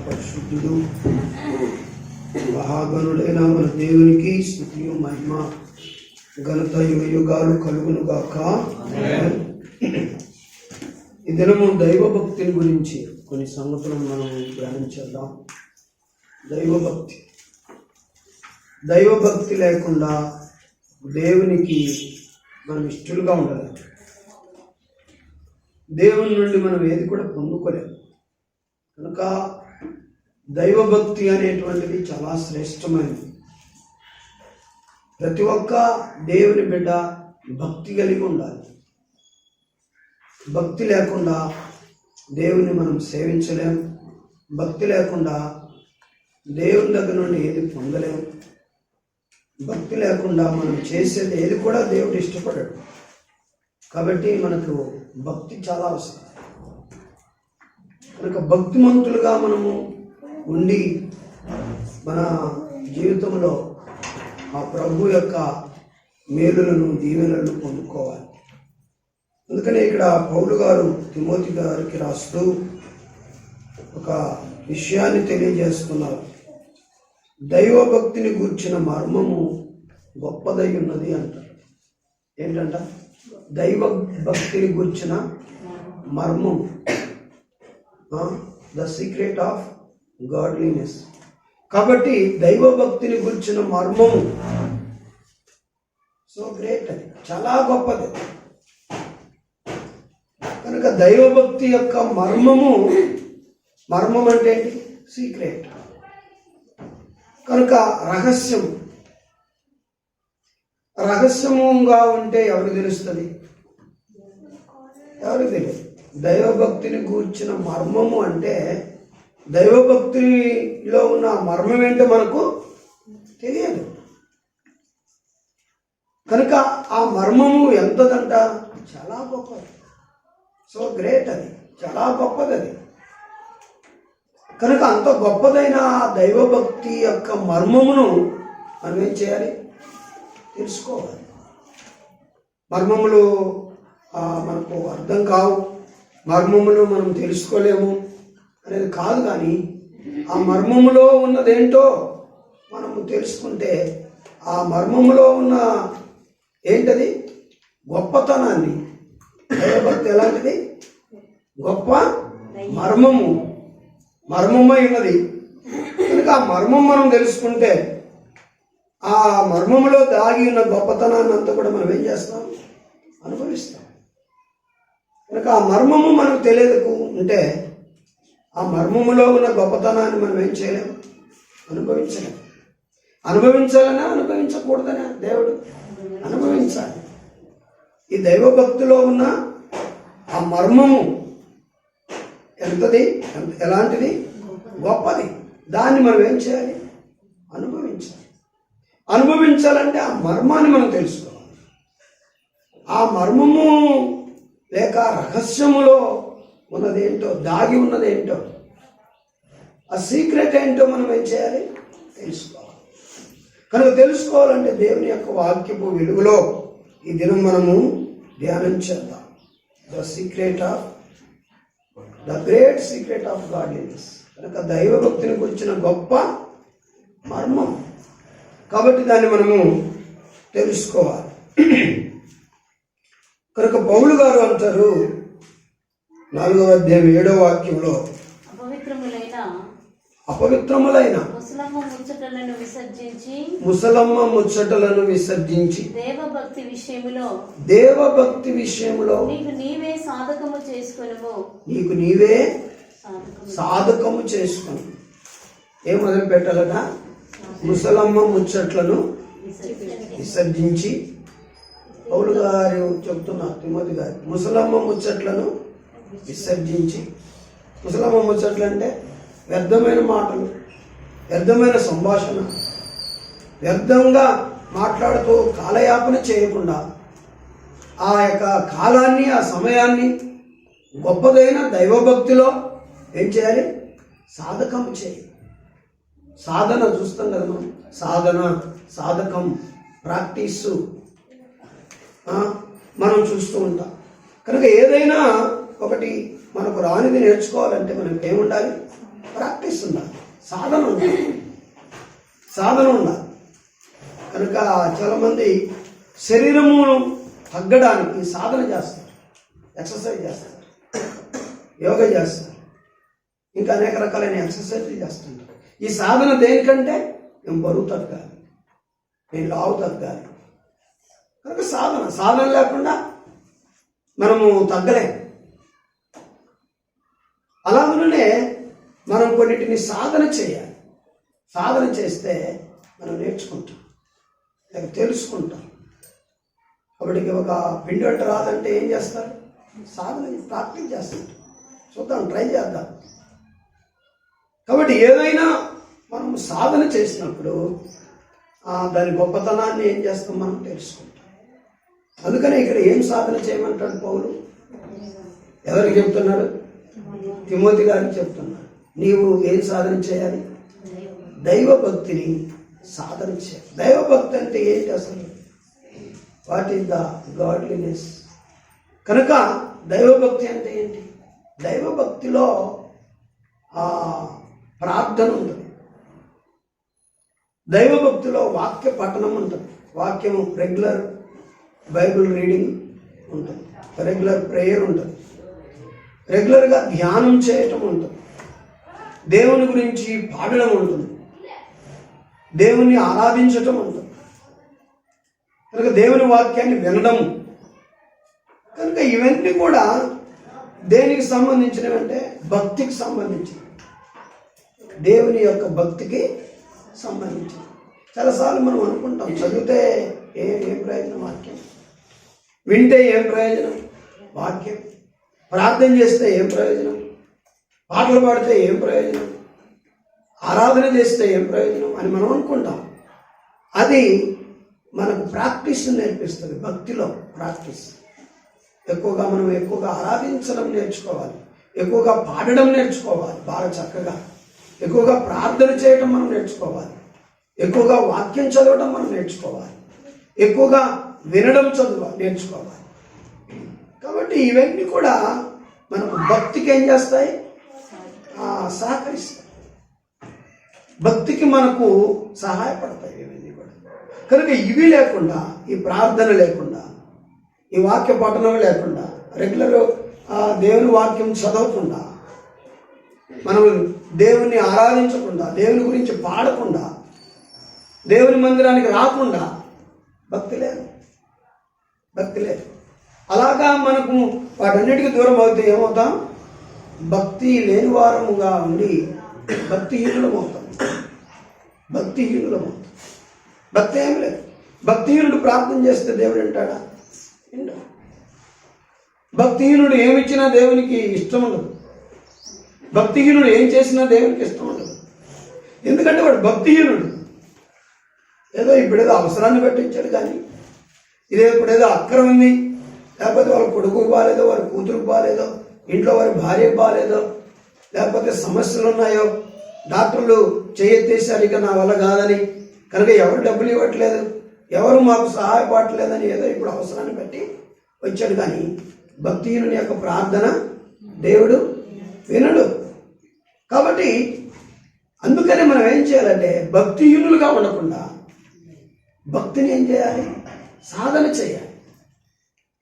పరిశుద్ధుడు మహాగణుడైన మన దేవునికి స్తుతియు మహిమ ఘనత యుగాలు కలుగును గాక. ఈ దినము దైవభక్తిని గురించి కొన్ని సంగతులను మనం ధ్యానించేద్దాం. దైవభక్తి లేకుండా దేవునికి మనం ఇష్టలుగా ఉండలేము. దేవుని నుండి మనం ఏది కూడా పొందుకోలేము. కనుక దైవభక్తి అనేటువంటిది చాలా శ్రేష్టమైనది. ప్రతి ఒక్క దేవుని బిడ్డ భక్తి కలిగి ఉండాలి. భక్తి లేకుండా దేవుని మనం సేవించలేము. భక్తి లేకుండా దేవుని దగ్గర నుండి ఏది పొందలేము. భక్తి లేకుండా మనం చేసేది ఏది కూడా దేవుడు ఇష్టపడడు. కాబట్టి మనకు భక్తి చాలా అవసరం. కనుక భక్తిమంతులుగా మనము ఉండి మన జీవితంలో ఆ ప్రభు యొక్క మేలులను దీవెనలను పొందుకోవాలి. అందుకనే ఇక్కడ పౌలు గారు తిమోతి గారికి రాస్తూ ఒక విషయాన్ని తెలియజేస్తున్నారు. దైవభక్తిని గూర్చిన మర్మము గొప్పదై ఉన్నది అంటారు. ఏంటంట? దైవ భక్తిని గూర్చిన మర్మం, ద సీక్రెట్ ఆఫ్ గాడ్లీనెస్. కాబట్టి దైవభక్తిని గురించిన మర్మము సో గ్రేట్, అది చాలా గొప్పది. కనుక దైవభక్తి యొక్క మర్మం అంటే ఏంటి? సీక్రెట్. కనుక రహస్యముగా ఉంటే ఎవరికి తెలుస్తుంది? ఎవరికి తెలియదు. దైవభక్తిని గూర్చిన మర్మము అంటే దైవభక్తిలో ఉన్న మర్మం ఏంటో మనకు తెలియదు. కనుక ఆ మర్మము ఎంతదంట? చాలా గొప్పది. సో గ్రేట్, అది చాలా గొప్పది. అది కనుక అంత గొప్పదైన దైవభక్తి యొక్క మర్మమును మనం ఏం చేయాలి? తెలుసుకోవాలి. మర్మములు మనకు అర్థం కావు, మర్మములు మనం తెలుసుకోలేము అనేది కాదు. కానీ ఆ మర్మములో ఉన్నదేంటో మనము తెలుసుకుంటే ఆ మర్మములో ఉన్న ఏంటది? గొప్పతనాన్ని. దైవభక్తి ఎలాంటిది? గొప్ప మర్మమై ఉన్నది. కనుక ఆ మర్మం మనం తెలుసుకుంటే ఆ మర్మములో దాగి ఉన్న గొప్పతనాన్ని అంతా కూడా మనం ఏం చేస్తాం? అనుభవిస్తాం. కనుక ఆ మర్మము మనకు తెలియదు ఉంటే ఆ మర్మములో ఉన్న గొప్పతనాన్ని మనం ఏం చేయలేము? అనుభవించలేము. అనుభవించాలన్నా అనుభవించకూడదనే దేవుడు అనుభవించాలి. ఈ దైవభక్తిలో ఉన్న ఆ మర్మము ఎంతది? ఎలాంటిది? గొప్పది. దాన్ని మనం ఏం చేయాలి? అనుభవించాలంటే ఆ మర్మాన్ని మనం తెలుసుకోవాలి. ఆ మర్మము లేక రహస్యములో ఉన్నదేంటో, దాగి ఉన్నదేంటో, ఆ సీక్రెట్ ఏంటో మనం ఏం చేయాలి? తెలుసుకోవాలి. కనుక తెలుసుకోవాలంటే దేవుని యొక్క వాక్యపు వెలుగులో ఈ దినం మనము ధ్యానం చేద్దాం. The great secret of godliness. కనుక దైవభక్తిని గురించిన గొప్ప మర్మం. కాబట్టి దాన్ని మనము తెలుసుకోవాలి. కనుక పౌలు గారు అంటారు 4వ అధ్యాయం 7వ వాక్యంలో, అపవిత్రములైన ముసలమ్మ ముచ్చటలను విసర్జించి దేవభక్తి విషయములో నీకు నీవే సాధకము చేసుకొని ఏం మొదలు పెట్టాలట? ముసలమ్మ ముచ్చట్లను విసర్జించి. పౌలు గారు చెప్తున్నారు తిమోతి గారు, ముసలమ్మ ముచ్చట్లను విసర్జించి. ముసలమ్మ ముచ్చట్లు అంటే వ్యర్థమైన మాటలు, వ్యర్థమైన సంభాషణ, వ్యర్థంగా మాట్లాడుతూ కాలయాపన చేయకుండా ఆ యొక్క కాలాన్ని, ఆ సమయాన్ని గొప్పదైన దైవభక్తిలో ఏం చేయాలి? సాధకం చేయాలి. సాధన చూస్తాం కదా మనం, సాధకం, ప్రాక్టీసు మనం చూస్తూ ఉంటాం. కనుక ఏదైనా ఒకటి మనకు రానిది నేర్చుకోవాలంటే మనకి ఏముండాలి? ప్రాక్టీస్ ఉండాలి, సాధన ఉండాలి, సాధన ఉండాలి. కనుక చాలామంది శరీరము తగ్గడానికి సాధన చేస్తారు, ఎక్సర్సైజ్ చేస్తారు, యోగా చేస్తారు, ఇంకా అనేక రకాలైన ఎక్సర్సైజ్లు చేస్తుంటారు. ఈ సాధన దేనికంటే మేము బరువు తగ్గాలి, మేము లావు తగ్గాలి. కనుక సాధన లేకుండా మనము తగ్గలేం. అలాగనే మనం కొన్నిటిని సాధన చేయాలి. సాధన చేస్తే మనం నేర్చుకుంటాం, లేక తెలుసుకుంటాం. కాబట్టి ఒక పిండి వంట రాదంటే ఏం చేస్తారు? సాధన ప్రాక్టీస్ చేస్తారు. చూద్దాం, ట్రై చేద్దాం. కాబట్టి ఏదైనా మనం సాధన చేసినప్పుడు దాని గొప్పతనాన్ని ఏం చేస్తాం మనం తెలుసుకుంటాం. అందుకనే ఇక్కడ ఏం సాధన చేయమంటాడు పౌలు? ఎవరికి చెప్తున్నాడు? తిమోతి గారికి చెప్తున్నాడు. నీవు ఏం సాధన చేయాలి? దైవభక్తిని సాధన చేయాలి. దైవభక్తి అంటే ఏంటి అసలు? What is the godliness? కనుక దైవభక్తి అంటే ఏంటి? దైవభక్తిలో ప్రార్థన ఉంటుంది, దైవభక్తిలో వాక్య పఠనం ఉంటుంది, వాక్యము రెగ్యులర్ బైబిల్ రీడింగ్ ఉంటుంది, రెగ్యులర్ ప్రేయర్ ఉంటుంది, రెగ్యులర్గా ధ్యానం చేయటం ఉంటుంది, దేవుని గురించి పాడడం ఉంటుంది, దేవుని ఆరాధించటం ఉంటుంది, కనుక దేవుని వాక్యాన్ని వినడం. కనుక ఇవన్నీ కూడా దేనికి సంబంధించినవి అంటే భక్తికి సంబంధించినవి, దేవుని యొక్క భక్తికి సంబంధించినవి. చాలాసార్లు మనం అనుకుంటాం, చదివితే ఏం ప్రయోజనం వాక్యం, వింటే ఏం ప్రయోజనం వాక్యం, ప్రార్థన చేస్తే ఏం ప్రయోజనం, పాటలు పాడితే ఏం ప్రయోజనం, ఆరాధన చేస్తే ఏం ప్రయోజనం అని మనం అనుకుంటాం. అది మనకు ప్రాక్టీస్ నేర్పిస్తుంది. భక్తిలో ప్రాక్టీస్ మనం ఎక్కువగా ఆరాధించడం నేర్చుకోవాలి, ఎక్కువగా పాడడం నేర్చుకోవాలి, బాగా చక్కగా ఎక్కువగా ప్రార్థన చేయడం మనం నేర్చుకోవాలి, ఎక్కువగా వాక్యం చదవడం మనం నేర్చుకోవాలి, ఎక్కువగా వినడం నేర్చుకోవాలి. కాబట్టి ఇవన్నీ కూడా మనకు భక్తికి ఏం చేస్తాయి? సహకరిస్తాయి, భక్తికి మనకు సహాయపడతాయి ఇవన్నీ కూడా. కనుక ఇవి లేకుండా, ఈ ప్రార్థన లేకుండా, ఈ వాక్య పఠనం లేకుండా, రెగ్యులర్ దేవుని వాక్యం చదవకుండా, మనం దేవుణ్ణి ఆరాధించకుండా, దేవుని గురించి పాడకుండా, దేవుని మందిరానికి రాకుండా భక్తి లేదు, భక్తి లేదు. అలాగా మనకు వాటన్నిటికీ దూరం అవుతే ఏమవుతాం? భక్తి లేని వారముగా ఉండి భక్తిహీనులమవుతాం, భక్తిహీనులమవుతాం. భక్తి ఏం లేదు. భక్తిహీనుడు ప్రార్థన చేస్తే దేవుడు వింటాడా? వింటాడు. భక్తిహీనుడు ఏమిచ్చినా దేవునికి ఇష్టం ఉండదు, భక్తిహీనుడు ఏం చేసినా దేవునికి ఇష్టం ఉండదు. ఎందుకంటే వాడు భక్తిహీనుడు. ఇప్పుడేదో అవసరాన్ని పట్టించాడు, కానీ ఇప్పుడేదో అక్కరం ఉంది, లేకపోతే వాళ్ళ కొడుకుకు బాగాలేదో, వారి కూతురుకు బాగాలేదో, ఇంట్లో వారి భార్యకు బాగాలేదో, లేకపోతే సమస్యలు ఉన్నాయో, డాక్టర్లు చేయెత్తేసారు ఇక నా వల్ల కాదని, కనుక ఎవరు డబ్బులు ఇవ్వట్లేదు, ఎవరు మాకు సహాయపడలేదని ఏదో ఇప్పుడు అవసరాన్ని బట్టి వచ్చాడు. కానీ భక్తిహీనుని యొక్క ప్రార్థన దేవుడు వినడు. కాబట్టి అందుకనే మనం ఏం చేయాలంటే భక్తిహీనులుగా ఉండకుండా భక్తిని ఏం చేయాలి? సాధన చేయాలి,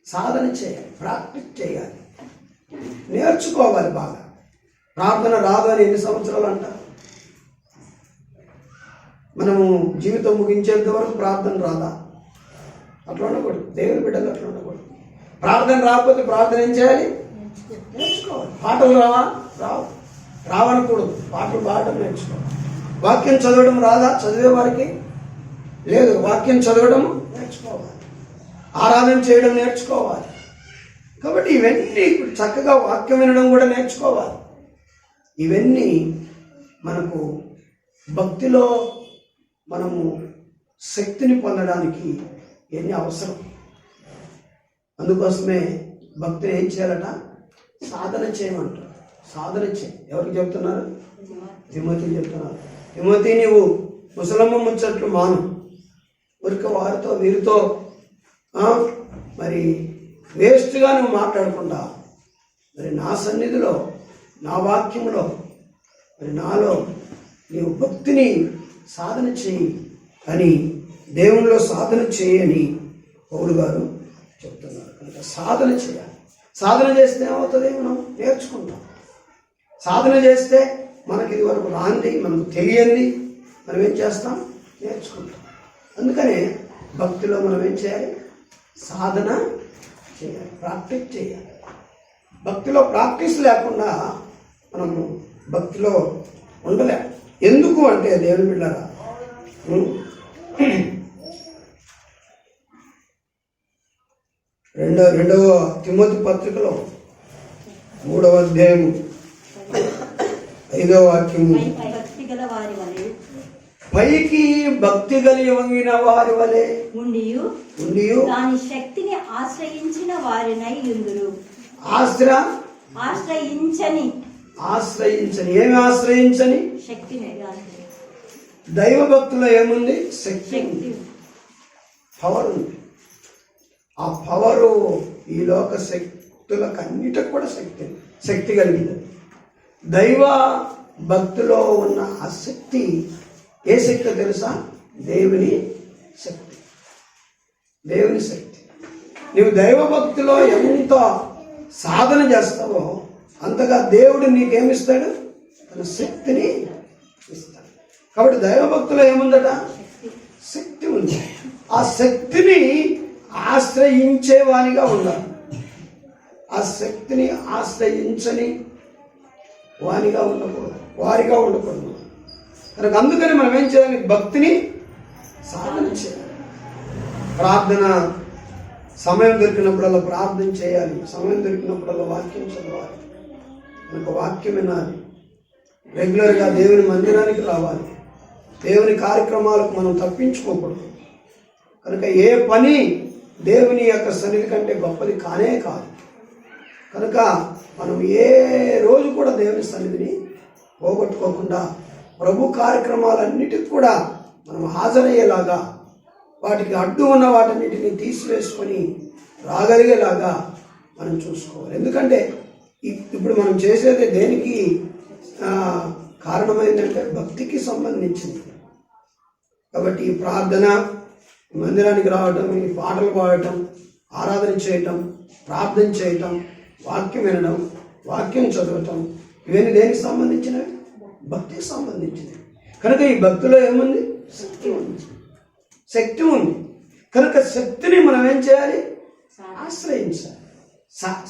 సాధన చేయాలి, ప్రాక్టీస్ చేయాలి, నేర్చుకోవాలి బాగా. ప్రార్థన రాదు అని ఎన్ని సంవత్సరాలు అంటారు? మనము జీవితం ముగించేంత వరకు ప్రార్థన రాదా? అట్లా ఉండకూడదు. దేవుని బిడ్డలు అట్లా ఉండకూడదు. ప్రార్థన రాకపోతే ప్రార్థన ఏం చేయాలి? నేర్చుకోవాలి. పాటలు రావనకూడదు, పాటలు పాడటం నేర్చుకోవాలి. వాక్యం చదవడం రాదా? చదివే వారికి లేదు. వాక్యం చదవడం నేర్చుకోవాలి, ఆరాధన చేయడం నేర్చుకోవాలి. కాబట్టి ఇవన్నీ చక్కగా వాక్యం వినడం కూడా నేర్చుకోవాలి. ఇవన్నీ మనకు భక్తిలో మనము శక్తిని పొందడానికి ఎన్ని అవసరం. అందుకోసమే భక్తిని ఏం చేయాలట? సాధన చేయమంటారు. సాధన చేయి. ఎవరికి చెప్తున్నారు? తిమోతికి చెప్తున్నారు. తిమోతి, నీవు ముసలమ్మ ముచ్చట్లు మాను, ఊరిక వారితో వీరితో మరి వేస్ట్గా నువ్వు మాట్లాడకుండా మరి నా సన్నిధిలో, నా వాక్యంలో మరి నాలో నీవు భక్తిని సాధన చేయి అని, దేవునిలో సాధన చేయని పౌలు గారు చెప్తున్నారు. కనుక సాధన చేయాలి. సాధన చేస్తే ఏమవుతుంది? మనం నేర్చుకుంటాం. సాధన చేస్తే మనకి ఇది వరకు రాంది, మనకు తెలియంది మనం ఏం చేస్తాం? నేర్చుకుంటాం. అందుకనే భక్తిలో మనం ఏం చేయాలి? సాధన చేయాలి, ప్రాక్టీస్ చేయాలి. భక్తిలో ప్రాక్టీస్ లేకుండా మనము భక్తిలో ఉండలేం. ఎందుకు అంటే దేవుని బిడ్డలారా, రెండవ తిమోతి పత్రికలో 3వ అధ్యాయము 5వ వాక్యము, పైకి భక్తి కలిగిన వారి వలె ఉండియు దాని శక్తిని ఆశ్రయించిన వారినై యుందురు. ఆశ్రయించని ఏమి ఆశ్రయించని? శక్తిని. దైవ భక్తులో ఏముంది? శక్తి, పవర్ ఉంది. ఆ పవరు ఈ లోక శక్తులకు అన్నిటికి కూడా శక్తి కలిగింది. దైవ భక్తిలో ఉన్న ఆ శక్తి ఏ శక్తి తెలుసా? దేవుని శక్తి. దేవుని శక్తి. నీవు దైవ భక్తిలో ఎంత సాధన చేస్తావో అంతగా దేవుడు నీకేమిస్తాడు? తన శక్తిని ఇస్తాడు. కాబట్టి దైవ భక్తిలో ఏముందట? శక్తి ఉంది. ఆ శక్తిని ఆశ్రయించేవానిగా ఉండాలి. ఆ శక్తిని ఆశ్రయించని వారిగా ఉండకూడదు. కనుక అందుకని మనం ఏం చేయాలి? భక్తిని సాధన చేయాలి. ప్రార్థన సమయం దొరికినప్పుడల్లా ప్రార్థన చేయాలి. సమయం దొరికినప్పుడల్లా వాక్యం చదవాలి. కనుక వాక్యం వినాలి. రెగ్యులర్గా దేవుని మందిరానికి రావాలి. దేవుని కార్యక్రమాలకు మనం తప్పించుకోకూడదు. కనుక ఏ పని దేవుని యొక్క సన్నిధి కంటే గొప్పది కానే కాదు. కనుక మనం ఏ రోజు కూడా దేవుని సన్నిధిని పోగొట్టుకోకుండా ప్రభు కార్యక్రమాలన్నిటికి కూడా మనం హాజరయ్యేలాగా, వాటికి అడ్డు ఉన్న వాటన్నిటిని తీసివేసుకొని రాగలిగేలాగా మనం చూసుకోవాలి. ఎందుకంటే ఇప్పుడు మనం చేసేది దేనికి కారణమైందంటే భక్తికి సంబంధించింది. కాబట్టి ఈ ప్రార్థన, మందిరానికి రావటం, ఈ పాటలు పాడటం, ఆరాధన చేయటం, ప్రార్థన చేయటం, వాక్యం వినడం, వాక్యం చదవటం, ఇవన్నీ దేనికి సంబంధించినవి? భక్తికి సంబంధించినవి. కనుక ఈ భక్తిలో ఏముంది? శక్తి ఉంది. కనుక శక్తిని మనం ఏం చేయాలి? ఆశ్రయించాలి.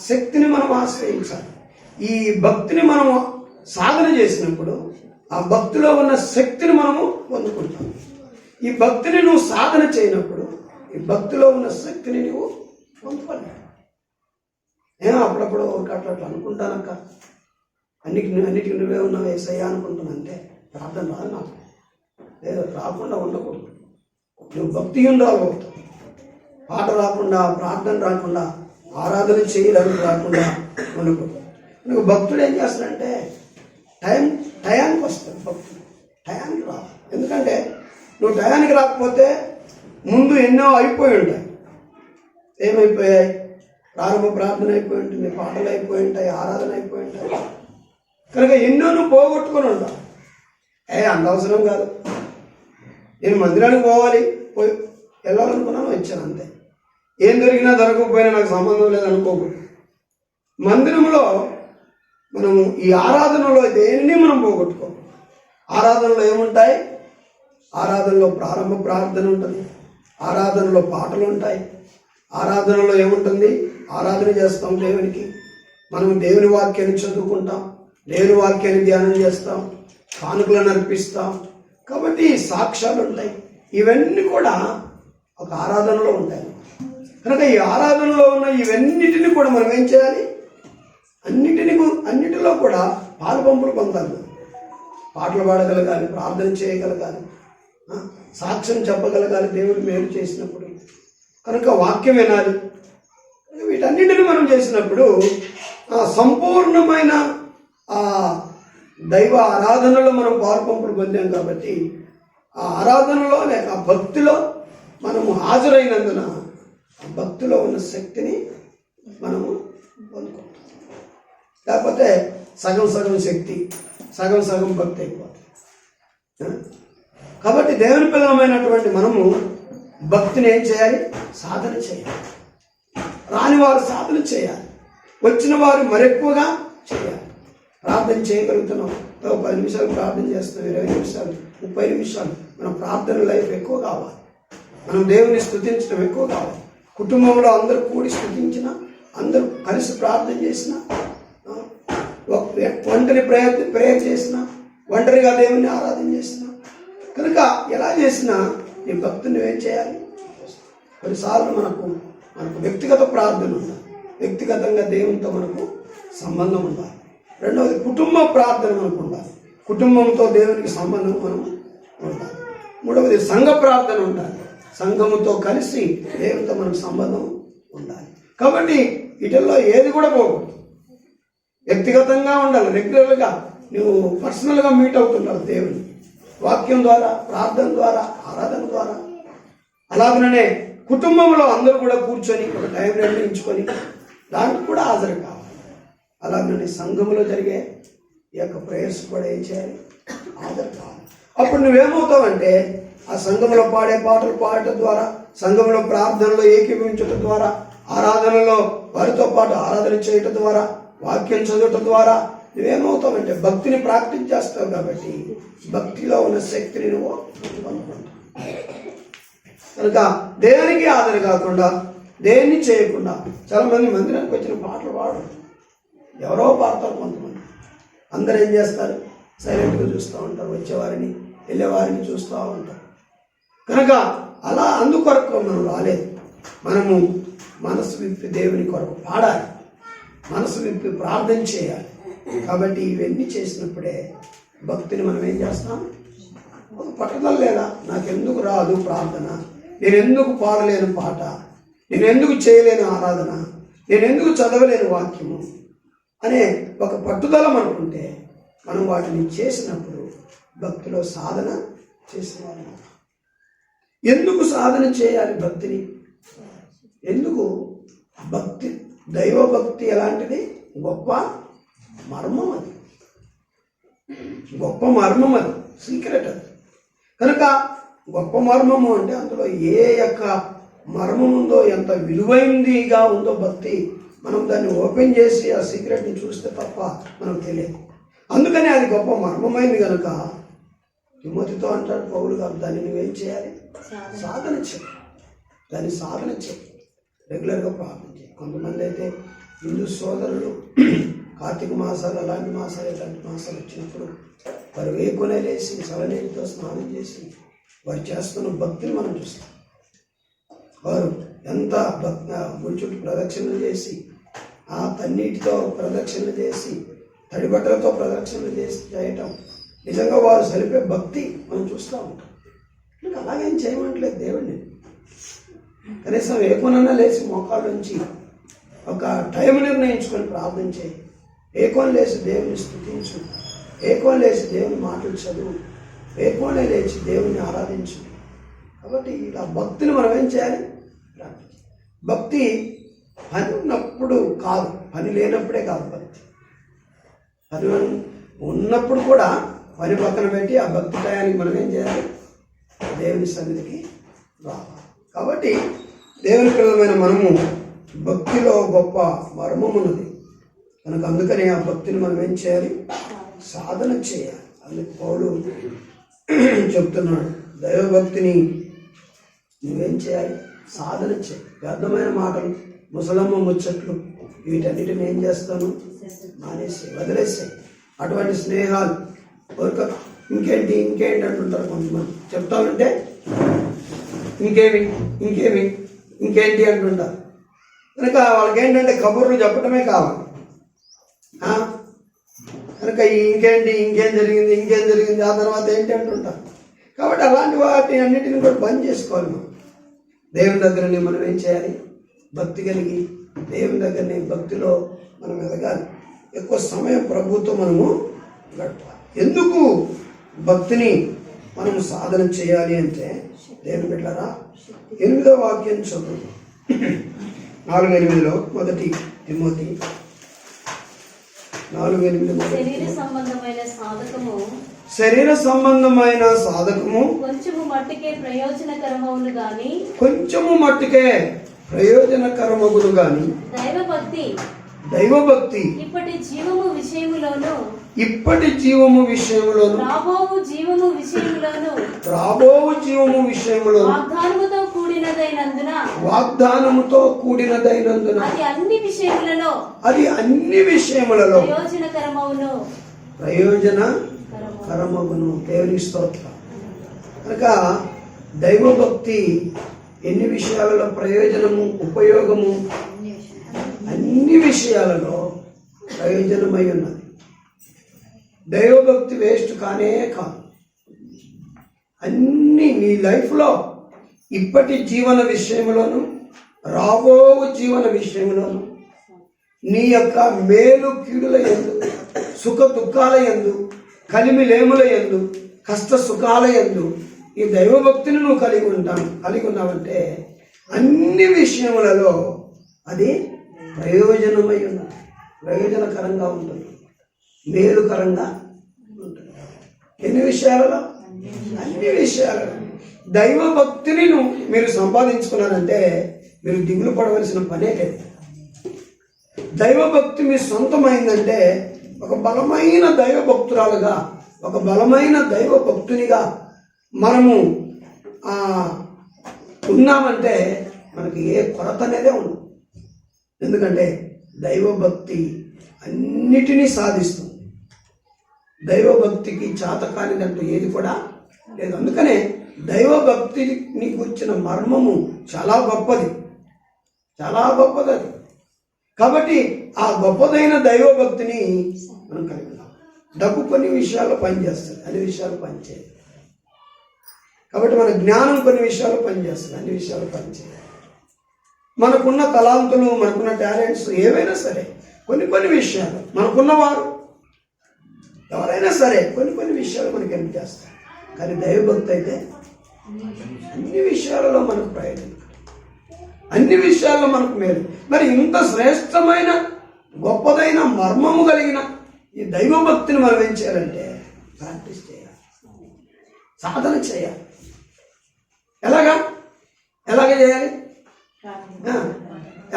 శక్తిని మనం ఆశ్రయించాలి. ఈ భక్తిని మనము సాధన చేసినప్పుడు ఆ భక్తిలో ఉన్న శక్తిని మనము పొందుకుంటాం. ఈ భక్తిని నువ్వు సాధన చేయనప్పుడు ఈ భక్తిలో ఉన్న శక్తిని నువ్వు పొందుకోలేవు. అప్పుడప్పుడు అట్లా అనుకుంటానక్క, అన్నిటికి నువ్వే ఉన్నావు యేసయ్యా అనుకుంటున్నా, అంతే. ప్రార్థన రాదు నాకు. లేదు, రాకుండా ఉండకూడదు. నువ్వు భక్తి ఉండాలి. పాట రాకుండా, ప్రార్థన రాకుండా, ఆరాధన చేయడానికి రాకుండా ఉండకూడదు. నువ్వు భక్తుడు ఏం చేస్తాడంటే టయానికి వస్తాడు. భక్తుడు టయానికి రాదు. ఎందుకంటే నువ్వు టయానికి రాకపోతే ముందు ఎన్నో అయిపోయి ఉంటాయి. ఏమైపోయాయి? ప్రారంభ ప్రార్థన అయిపోయి ఉంటుంది, పాటలు అయిపోయి ఉంటాయి, ఆరాధన అయిపోయి ఉంటాయి. కనుక ఎన్నో నువ్వు పోగొట్టుకొని ఉంటావు. అంత అవసరం కాదు, నేను మందిరానికి పోయి వెళ్ళాలనుకున్నాను, వచ్చాను, అంతే. ఏం దొరికినా దొరకకపోయినా నాకు సంబంధం లేదనుకోకూడదు. మందిరంలో మనము ఈ ఆరాధనలో దేన్ని మనం పోగొట్టుకోము. ఆరాధనలో ఏముంటాయి? ఆరాధనలో ప్రారంభ ప్రార్థన ఉంటుంది, ఆరాధనలో పాటలు ఉంటాయి, ఆరాధనలో ఏముంటుంది? ఆరాధన చేస్తాం దేవునికి. మనం దేవుని వాక్యాన్ని చదువుకుంటాం, దేవుని వాక్యాన్ని ధ్యానం చేస్తాం, కానుకలను అర్పిస్తాం. కాబట్టి సాక్ష్యాలు ఉంటాయి. ఇవన్నీ కూడా ఒక ఆరాధనలో ఉంటాయి. కనుక ఈ ఆరాధనలో ఉన్న ఇవన్నిటిని కూడా మనం ఏం చేయాలి? అన్నిటిలో కూడా పాలుపంపులు పొందాలి. పాటలు పాడగలగాలి, ప్రార్థన చేయగలగాలి, సాక్ష్యం చెప్పగలగాలి దేవుడు మేలు చేసినప్పుడు. కనుక వాక్యం వినాలి. వీటన్నిటిని మనం చేసినప్పుడు సంపూర్ణమైన దైవ ఆరాధనలో మనం పాలుపంపులు పొందాం. కాబట్టి ఆ ఆరాధనలో లేక ఆ భక్తిలో మనము హాజరైనందున ఆ భక్తిలో ఉన్న శక్తిని మనము పొందుకుంటాం. లేకపోతే సగం సగం శక్తి, సగం సగం భక్తి అయిపోతుంది. కాబట్టి దేవుని పిల్లలమైనటువంటి మనము భక్తిని ఏం చేయాలి? సాధన చేయాలి. రాని వారు సాధన చేయాలి, వచ్చిన వారు మరెక్కువగా చేయాలి. ప్రార్థన చేయగలుగుతున్నాం, 10 నిమిషాలు ప్రార్థన చేస్తున్నాం, 20 నిమిషాలు, 30 నిమిషాలు. మన ప్రార్థన లైఫ్ ఎక్కువ కావాలి, మనం దేవుని స్తుతించడం ఎక్కువ కావాలి. కుటుంబంలో అందరూ కూడి స్తుతించిన, అందరూ కలిసి ప్రార్థన చేసిన, ఒంటరి ప్రేయర్ చేసిన, ఒంటరిగా దేవుని ఆరాధన చేసిన, కనుక ఎలా చేసినా నీ భక్తుని ఏం చేయాలి? కొన్నిసార్లు మనకు వ్యక్తిగత ప్రార్థన ఉండాలి, వ్యక్తిగతంగా దేవునితో మనకు సంబంధం ఉండాలి. రెండవది కుటుంబ ప్రార్థన మనకు ఉండాలి, కుటుంబంతో దేవునికి సంబంధం మనం ఉండాలి. మూడవది సంఘ ప్రార్థన ఉండాలి, సంఘముతో కలిసి దేవునితో మనకు సంబంధం ఉండాలి. కాబట్టి వీటిల్లో ఏది కూడా పోకూడదు. వ్యక్తిగతంగా ఉండాలి, రెగ్యులర్గా నువ్వు పర్సనల్గా మీట్ అవుతుండాలి దేవుని వాక్యం ద్వారా, ప్రార్థన ద్వారా, ఆరాధన ద్వారా. అలాగనే కుటుంబంలో అందరూ కూడా కూర్చొని ఒక టైం నిర్ణయించుకొని దానికి కూడా హాజరు కావాలి. అలాగనే సంఘములో జరిగే ఈ యొక్క ప్రేయర్స్ కూడా ఏం చేయాలి? హాజరు కావాలి. అప్పుడు నువ్వేమవుతావంటే ఆ సంఘంలో పాడే పాటలు పాడటం ద్వారా, సంఘంలో ప్రార్థనలో ఏకీభవించడం ద్వారా, ఆరాధనలో వారితో పాటు ఆరాధన చేయటం ద్వారా, వాక్యం చదవటం ద్వారా నువ్వేమవుతావంటే భక్తిని ప్రాక్టీస్ చేస్తావు. కాబట్టి భక్తిలో ఉన్న శక్తిని నువ్వు పొందుకుంటావు. కనుక దేవునికి ఆదర కాకుండా, దేన్ని చేయకుండా, చాలా మంది మందిరానికి వచ్చిన పాటలు పాడరు, ఎవరో పాడతారు కొంతమంది. అందరూ ఏం చేస్తారు? సైలెంట్గా చూస్తూ ఉంటారు, వచ్చేవారిని వెళ్ళేవారిని చూస్తూ ఉంటారు. కనుక అలా అందుకొరకు మనం రాలేదు. మనము మనసు విప్పి దేవుని కొరకు పాడాలి, మనసు విప్పి ప్రార్థన చేయాలి. కాబట్టి ఇవన్నీ చేసినప్పుడే భక్తిని మనం ఏం చేస్తాం? ఒక పట్టుదల లేదా, నాకెందుకు రాదు ప్రార్థన, నేను ఎందుకు పాడలేను పాట, నేను ఎందుకు చేయలేను ఆరాధన, నేను ఎందుకు చదవలేను వాక్యము అనే ఒక పట్టుదల మనకుంటే మనం వాటిని చేసినప్పుడు భక్తిలో సాధన చేసిన వాళ్ళు. ఎందుకు సాధన చేయాలి భక్తిని? ఎందుకు? భక్తి, దైవభక్తి ఎలాంటిది? గొప్ప మర్మం అది, గొప్ప మర్మం అది, సీక్రెట్ అది. కనుక గొప్ప మర్మము అంటే అందులో ఏ యొక్క మర్మం ఉందో, ఎంత విలువైనదిగా ఉందో భక్తి, మనం దాన్ని ఓపెన్ చేసి ఆ సీక్రెట్ని చూస్తే తప్ప మనకు తెలియదు. అందుకని అది గొప్ప మర్మమైంది కనుక తిమోతితో అంటాడు పౌలు గారు, దాన్ని నువ్వేం చేయాలి? సాధన చేయి, దాన్ని సాధన చేయి, రెగ్యులర్గా ప్రార్థన చేయి. కొంతమంది అయితే హిందూ సోదరులు కార్తీక మాసాలు, అలాంటి మాసాలు, ఇలాంటి మాసాలు వచ్చినప్పుడు వారు వేకునే లేచి చలనీటితో స్నానం చేసి వారు చేస్తున్న భక్తిని మనం చూస్తాం. వారు ఎంత గుడి చుట్టూ ప్రదక్షిణలు చేసి, ఆ తన్నీటితో ప్రదక్షిణలు చేసి, తడిబట్టలతో ప్రదక్షిణలు చేయటం నిజంగా వారు సరిపే భక్తి మనం చూస్తూ ఉంటాం. ఇంకా అలాగేం చేయమంటలేదు దేవుడిని. కనీసం ఏకోనన్నా లేచి మోకాళ్ళ నుంచి ఒక టైం నిర్ణయించుకొని ప్రార్థన చేయి, ఏకోని లేచి దేవుని స్తుతించు, ఏకోని లేచి దేవుని మాటలు చదువు, ఏకోనే లేచి దేవుని ఆరాధించు. కాబట్టి ఇలా భక్తిని మనం ఏం చేయాలి? భక్తి పని ఉన్నప్పుడు కాదు, పని లేనప్పుడే కాదు భక్తి. పని ఉన్నప్పుడు కూడా పని పక్కన పెట్టి ఆ భక్తి టయానికి మనం ఏం చేయాలి? దేవుని సన్నిధికి రావాలి. కాబట్టి దేవుని పిల్లలమైన మనము భక్తిలో గొప్ప మర్మం ఉన్నది కనుక అందుకని ఆ భక్తిని మనం ఏం చేయాలి? సాధన చేయాలి. అందుకు పౌలు చెప్తున్నాడు, దైవభక్తిని నువ్వేం చేయాలి? సాధన చేయాలి. వ్యర్థమైన మాటలు, ముసలమ్మ ముచ్చట్లు, వీటన్నిటిని ఏం చేస్తాను? మానేసి వదిలేసాయి. అటువంటి స్నేహాలు ఇంకేంటి అంటుంటారు కొంతమంది. చెప్తా ఉంటే ఇంకేంటి అంటుంటారు. కనుక వాళ్ళకి ఏంటంటే కబుర్లు చెప్పడమే కావాలి. కనుక ఇంకేం జరిగింది ఆ తర్వాత ఏంటి అంటుంటారు. కాబట్టి అలాంటి వాటి అన్నిటిని కూడా బంద్ చేసుకోవాలి. మనం దేవుని దగ్గరనే మనం ఏం చేయాలి? భక్తి కలిగి దేవుని దగ్గరనే భక్తిలో మనం ఎదగాలి. ఎక్కువ సమయం ప్రభుత్వం మనము గడపాలి. ఎందుకు భక్తిని మనం సాధన చేయాలి అంటే, దేవుని బిడ్డలారా 8వ వాక్యం చదువు. 4:8 1 తిమోతి 4:8 శరీర సంబంధమైన సాధకము శరీర సంబంధమైన సాధకము కొంచెము మట్టుకే ప్రయోజనకరమవును గాని కొంచెము మట్టుకే ప్రయోజనకరమగును గాని దైవభక్తి ఇప్పటి జీవము విషయములోను రాబోవు జీవము విషయములోను వాగ్దానముతో కూడినదైనందున అది అన్ని విషయములలో ప్రయోజనకరమగును. దేవునికి స్తోత్రం. కనుక దైవభక్తి ఎన్ని విషయాలలో ప్రయోజనము, ఉపయోగము, అన్ని విషయాలలో ప్రయోజనమై ఉన్నది. దైవభక్తి వేస్ట్ కానే కాదు. అన్ని నీ లైఫ్లో ఇప్పటి జీవన విషయంలోను రాబో జీవన విషయంలోను నీ యొక్క మేలు కీడుల యందు, సుఖ దుఃఖాల యందు, కలిమిలేముల యందు, కష్ట సుఖాల యందు ఈ దైవభక్తిని నువ్వు కలిగి ఉన్నావంటే అన్ని విషయములలో అది ప్రయోజనమై ఉన్నది, ప్రయోజనకరంగా ఉంటుంది, మేలుకరంగా ఉంటుంది. ఎన్ని విషయాలలో? అన్ని విషయాలలో. దైవభక్తిని మీరు సంపాదించుకున్నారంటే మీరు దిగులు పడవలసిన పనే లేదు. దైవభక్తి మీ సొంతమైందంటే ఒక బలమైన దైవభక్తురాలుగా, ఒక బలమైన దైవభక్తునిగా మనము ఉన్నామంటే మనకి ఏ కొరత అనేదే ఉండదు. ఎందుకంటే దైవభక్తి అన్నిటినీ సాధిస్తుంది. దైవభక్తికి చాతకానిదంటూ ఏది కూడా లేదు. అందుకనే దైవభక్తిని గురించిన మర్మము చాలా గొప్పది, చాలా గొప్పది. కాబట్టి ఆ గొప్పదైన దైవభక్తిని మనం కలిగి ఉన్నాం. డబ్బు కొన్ని విషయాల్లో పనిచేస్తుంది, అన్ని విషయాలు పనిచేయదు. కాబట్టి మన జ్ఞానం కొన్ని విషయాలు పనిచేస్తుంది, అన్ని విషయాలు పనిచేయదు. మనకున్న తలాంతులు, మనకున్న టాలెంట్స్ ఏవైనా సరే కొన్ని విషయాలు, మనకున్నవారు ఎవరైనా సరే కొన్ని విషయాలు మనకి హెల్ప్ చేస్తారు. కానీ దైవభక్తి అయితే అన్ని విషయాలలో మనకు ప్రయోజనం, అన్ని విషయాల్లో మనకు మేలు. మరి ఇంత శ్రేష్టమైన గొప్పదైన మర్మము కలిగిన ఈ దైవభక్తిని మనం ఏం చేయాలంటే ప్రాక్టీస్ చేయాలి, సాధన చేయాలి. ఎలాగ చేయాలి?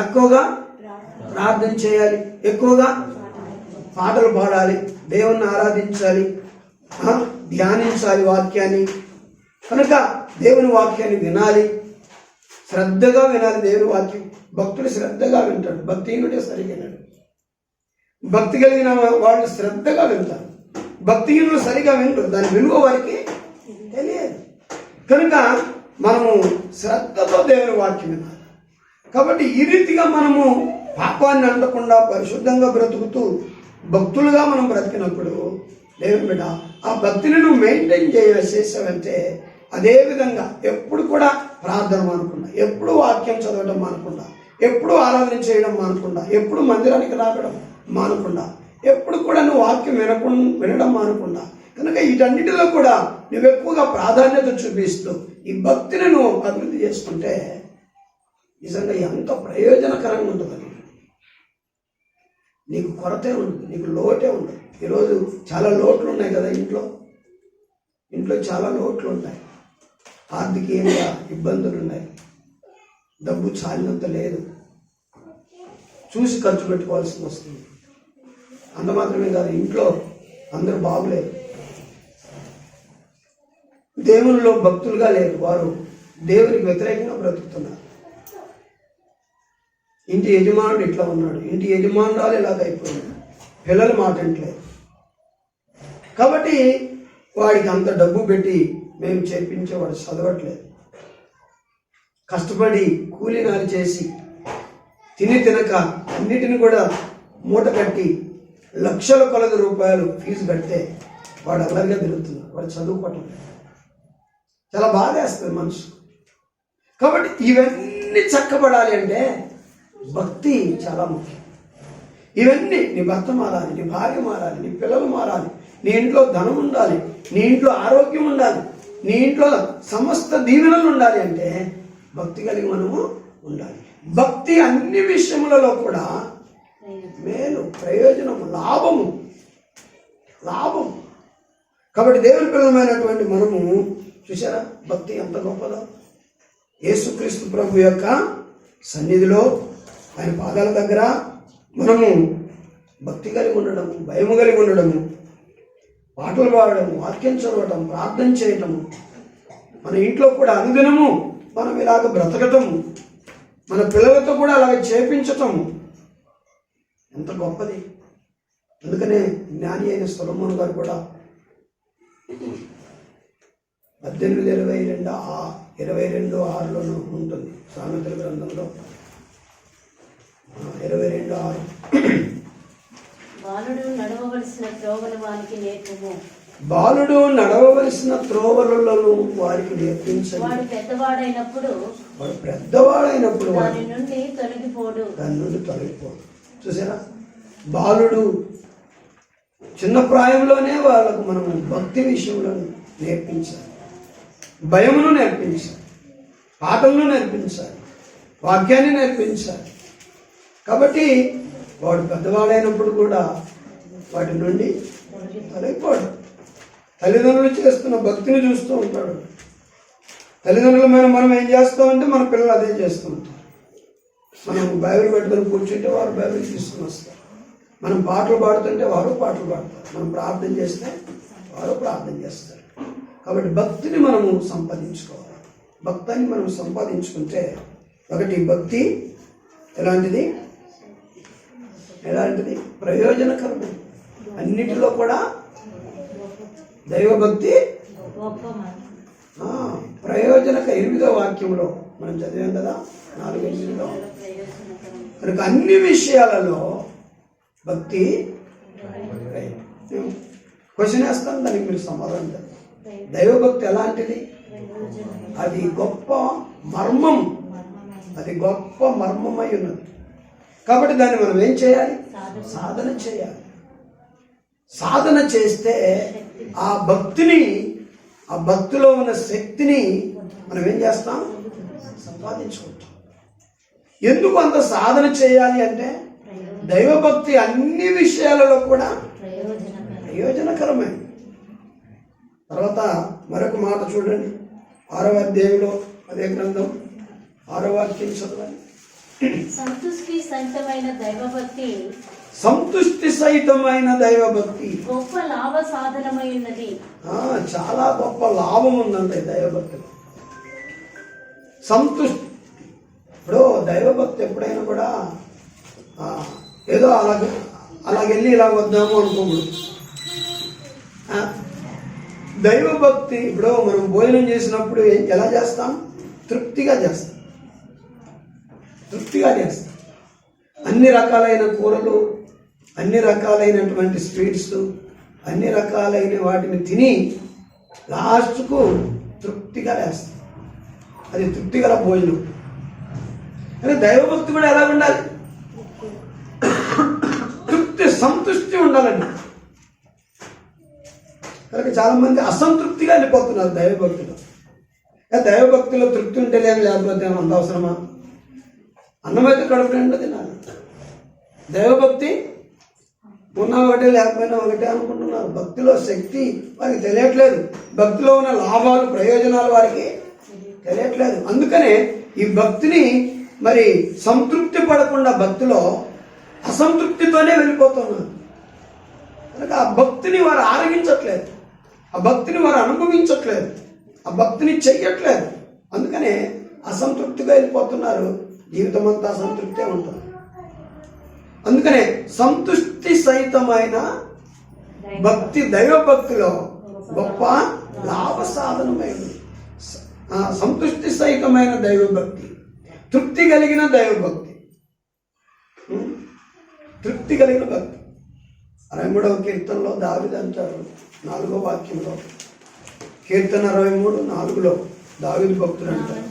ఎక్కువగా ప్రార్థన చేయాలి, ఎక్కువగా పాటలు పాడాలి, దేవుణ్ణి ఆరాధించాలి, ధ్యానించాలి వాక్యాన్ని. కనుక దేవుని వాక్యాన్ని వినాలి, శ్రద్ధగా వినాలి. దేవుని వాక్యం భక్తుడు శ్రద్ధగా వింటాడు, భక్తిహీనుడే సరిగా వినడు. భక్తి కలిగిన వాళ్ళు శ్రద్ధగా వింటారు, భక్తిహీనులు సరిగా వింటారు. దాని విలువ వారికి తెలియదు. కనుక మనము శ్రద్ధతో దేవుని వాక్యం వినాలి. కాబట్టి ఈ రీతిగా మనము పాపాన్ని అంటకుండా పరిశుద్ధంగా బ్రతుకుతూ భక్తులుగా మనం బ్రతికినప్పుడు దేవుని బిడ్డ ఆ భక్తిని నువ్వు మెయింటైన్ చేసావంటే అదేవిధంగా ఎప్పుడు కూడా ప్రార్థన మానకుండా, ఎప్పుడు వాక్యం చదవడం మానకుండా, ఎప్పుడు ఆరాధన చేయడం మానకుండా, ఎప్పుడు మందిరానికి రావడం మానకుండా, ఎప్పుడు కూడా నువ్వు వాక్యం వినడం మానకుండా, కనుక వీటన్నిటిలో కూడా నువ్వు ఎక్కువగా ప్రాధాన్యత చూపిస్తూ ఈ భక్తిని నువ్వు అభివృద్ధి చేసుకుంటే నిజంగా ఎంత ప్రయోజనకరంగా ఉంటుందని. నీకు కొరతే ఉండదు, నీకు లోటే ఉండదు. ఈరోజు చాలా లోట్లు ఉన్నాయి కదా, ఇంట్లో చాలా లోట్లు ఉన్నాయి, ఆర్థికంగా ఇబ్బందులు ఉన్నాయి, డబ్బు చాలినంత లేదు, చూసి ఖర్చు పెట్టుకోవాల్సి వస్తుంది. అంత మాత్రమే కాదు, ఇంట్లో అందరూ బాగులేదు, దేవునిలో భక్తులుగా లేరు, వారు దేవునికి వ్యతిరేకంగా బ్రతుకుతున్నారు. ఇంటి యజమానుడు ఇట్లా ఉన్నాడు, ఇంటి యజమానురాలు ఇలాగైపోయింది, పిల్లలు మాట అంటలేదు. కాబట్టి వాడికి అంత డబ్బు పెట్టి మేము చేర్పించే వాడు చదవట్లేదు. కష్టపడి కూలీనాలు చేసి తినక అన్నిటిని కూడా మూట కట్టి లక్షల కొలది రూపాయలు ఫీజు కడితే వాడు అల్లరిగా తిరుగుతున్నాడు, వాడు చదువుకోవటం. చాలా బాధేస్తుంది మనసు. కాబట్టి ఇవన్నీ చక్కబడాలి అంటే భక్తి చాలా ముఖ్యం. ఇవన్నీ నీ భర్త మారాలి, నీ భార్య మారాలి, నీ పిల్లలు మారాలి, నీ ఇంట్లో ధనం ఉండాలి, నీ ఇంట్లో ఆరోగ్యం ఉండాలి, నీ ఇంట్లో సమస్త దీవెనలు ఉండాలి అంటే భక్తి కలిగి మనము ఉండాలి. భక్తి అన్ని విషయములలో కూడా మేలు, ప్రయోజనము, లాభము. కాబట్టి దేవుని పిల్లమైనటువంటి మనము చూసారా భక్తి ఎంత గొప్పదో. యేసుక్రీస్తు ప్రభు యొక్క సన్నిధిలో ఆయన పాదాల దగ్గర మనము భక్తి కలిగి ఉండడము, భయము కలిగి ఉండడము, పాటలు పాడడము, వాక్యం చదవటం, ప్రార్థన చేయటము, మన ఇంట్లో కూడా అనుదినము మనం ఇలాగ బ్రతకటము, మన పిల్లలతో కూడా అలాగ చేపించటము ఎంత గొప్పది. అందుకనే జ్ఞాని అయిన సొలొమోను గారు కూడా 18:22 ఉంటుంది సామెతల గ్రంథంలో 22:6. బాలుడు నడవవలసిన త్రోవలు వానికి నేర్పుము. బాలుడు నడవవలసిన త్రోవలను వారికి నేర్పించండి. వాడు పెద్దవాడైనప్పుడు దాని నుండి తొలగిపోడు. చూసారా, బాలుడు చిన్న ప్రాయంలోనే వాళ్ళకు మనము భక్తి విషయంలో నేర్పించాలి, భయమును నేర్పించాలి, పాటలను నేర్పించాలి, వాక్యాన్ని నేర్పించాలి. కాబట్టి వాడు పెద్దవాడైనప్పుడు కూడా వాటి నుండి తొలగిపోడు. తల్లిదండ్రులు చేస్తున్న భక్తిని చూస్తూ ఉంటాడు. తల్లిదండ్రులమైన మనం ఏం చేస్తామంటే మన పిల్లలు అదే చేస్తూ ఉంటారు. మనం బైబిల్ పెట్టుకొని కూర్చుంటే వారు బైబిల్ తీసుకుని వస్తారు. మనం పాటలు పాడుతుంటే వారు పాటలు పాడతారు. మనం ప్రార్థన చేస్తే వారు ప్రార్థన చేస్తారు. కాబట్టి భక్తిని మనము సంపాదించుకోవాలి. భక్తిని మనం సంపాదించుకుంటే ఒకటి భక్తి ఎలాంటిది ప్రయోజనకరము. అన్నిటిలో కూడా దైవభక్తి ప్రయోజనక. 8వ వాక్యంలో మనం చదివాం కదా, 4:8లో. కనుక అన్ని విషయాలలో భక్తి. క్వశ్చన్ వేస్తాను, దానికి మీరు సమాధానం చెప్పండి. దైవభక్తి ఎలాంటిది? అది గొప్ప మర్మం, అది గొప్ప మర్మమై ఉన్నది. కాబట్టి దాన్ని మనం ఏం చేయాలి? సాధన చేయాలి. సాధన చేస్తే ఆ భక్తిని, ఆ భక్తిలో ఉన్న శక్తిని మనం ఏం చేస్తాం? సంపాదించుకుంటాం. ఎందుకు అంత సాధన చేయాలి అంటే దైవభక్తి అన్ని విషయాలలో కూడా ప్రయోజనకరమే. తర్వాత మరొక మాట చూడండి, 6వ అధ్యాయంలో అదే గ్రంథం 6వ వాక్యం చదవండి. సంతుష్టి సహితమైన దైవభక్తి గొప్ప లాభ సాధనమై ఉన్నది. చాలా గొప్ప లాభం ఉందండి దైవభక్తిలో. సంతుష్టి. ఇప్పుడు దైవభక్తి ఎప్పుడైనా కూడా ఏదో అలాగెళ్ళి ఇలా వద్దాము అనుకోకూడదు. దైవభక్తి ఇప్పుడు మనం భోజనం చేసినప్పుడు ఎలా చేస్తాం? తృప్తిగా చేస్తాం. అన్ని రకాలైన కూరలు, అన్ని రకాలైనటువంటి స్వీట్స్, అన్ని రకాలైన వాటిని తిని లాస్ట్కు తృప్తిగా వేస్తాం. అది తృప్తిగల భోజనం. కానీ దైవభక్తి కూడా ఎలా ఉండాలి? సంతృష్టి ఉండాలండి. కనుక చాలా మంది అసంతృప్తిగా వెళ్ళిపోతున్నారు దైవభక్తిలో. దైవభక్తిలో తృప్తి ఉంటే లేకపోతే అంత అవసరమా? అన్నమైతే కడుపు నిండా తినాలి. దైవభక్తి ఉన్నా ఒకటే లేకపోయినా ఒకటే అనుకుంటున్నారు. భక్తిలో శక్తి వారికి తెలియట్లేదు. భక్తిలో ఉన్న లాభాలు, ప్రయోజనాలు వారికి తెలియట్లేదు. అందుకనే ఈ భక్తిని మరి సంతృప్తి పడకుండా భక్తిలో అసంతృప్తితోనే వెళ్ళిపోతున్నారు. కనుక ఆ భక్తిని వారు ఆరగించట్లేదు, ఆ భక్తిని వారు అనుభవించట్లేదు, ఆ భక్తిని చెయ్యట్లేదు. అందుకనే అసంతృప్తిగా వెళ్ళిపోతున్నారు. జీవితం అంతా అసంతృప్తే ఉంటుంది. అందుకనే సంతుష్టి సహితమైన భక్తి దైవభక్తిలో గొప్ప లాభ సాధనమైనది. సంతుష్టి సహితమైన దైవభక్తి, తృప్తి కలిగిన దైవభక్తి, తృప్తి కలిగిన భక్తి. 63వ కీర్తనలో దావీదు అంటారు 4వ వాక్యంలో, కీర్తన 63:4లో దావీదు భక్తుడు అంటారు,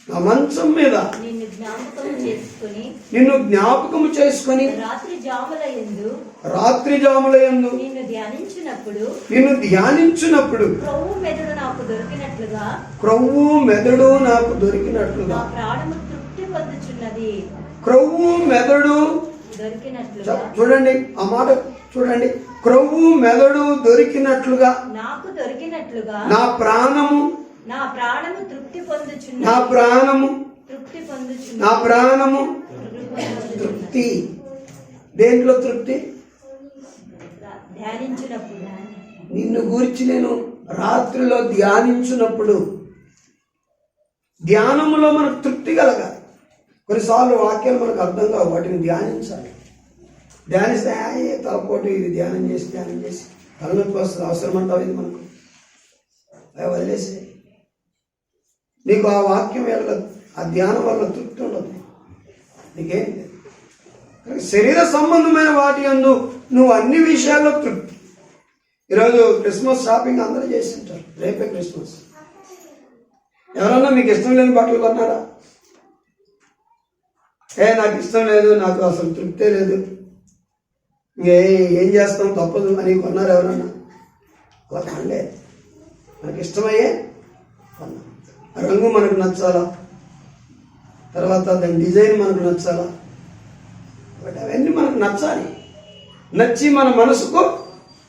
నా మంచం మీద నిన్ను జ్ఞాపకము చేసుకొని రాత్రి జాముల యందు నిన్ను ధ్యానించినప్పుడు క్రొవ్వు మెదడు నాకు దొరికినట్లుగా క్రొవ్వు మెదడు దొరికినట్లుగా చూడండి ఆ మాట చూడండి. క్రొవ్వు మెదడు దొరికినట్లుగా నాకు దొరికినట్లుగా నా ప్రాణము తృప్తి పొందుచున్నది. నా ప్రాణము తృప్తి పొందుచున్నది. నా ప్రాణము తృప్తి. దేంట్లో తృప్తి? ధ్యానించినప్పుడు. నిన్ను గురించి నేను రాత్రిలో ధ్యానించినప్పుడు, ధ్యానములో మనకు తృప్తి కలగాలి. కొన్నిసార్లు వాక్యాలు మనకు అర్థం కావు, వాటిని ధ్యానించాలి. ధ్యానిస్తే తలపోటు ఇది ధ్యానం చేసి తలనొప్పి వస్తుంది, అవసరం అంటావు ఇది మనకు, అవి వదిలేసి. నీకు ఆ వాక్యం వెళ్ళదు, ఆ ధ్యానం వల్ల తృప్తి ఉండదు, నీకేం లేదు. శరీర సంబంధమైన వాటి యందు నువ్వు అన్ని విషయాల్లో తృప్తి. ఈరోజు క్రిస్మస్ షాపింగ్ అందరూ చేసి ఉంటారు, రేపే క్రిస్మస్. ఎవరన్నా మీకు ఇష్టం లేని బట్టలు కొన్నారా? నాకు ఇష్టం లేదు, నాకు అసలు తృప్తే లేదు, ఏం చేస్తాం తప్పదు అని కొన్నారు ఎవరన్నా? అలా కొనలే, నాకు ఇష్టమయ్యే కొన్నా. రంగు మనకు నచ్చాలా, తర్వాత దాని డిజైన్ మనకు నచ్చాలా, బట్ అవన్నీ మనకు నచ్చాలి. నచ్చి మన మనసుకు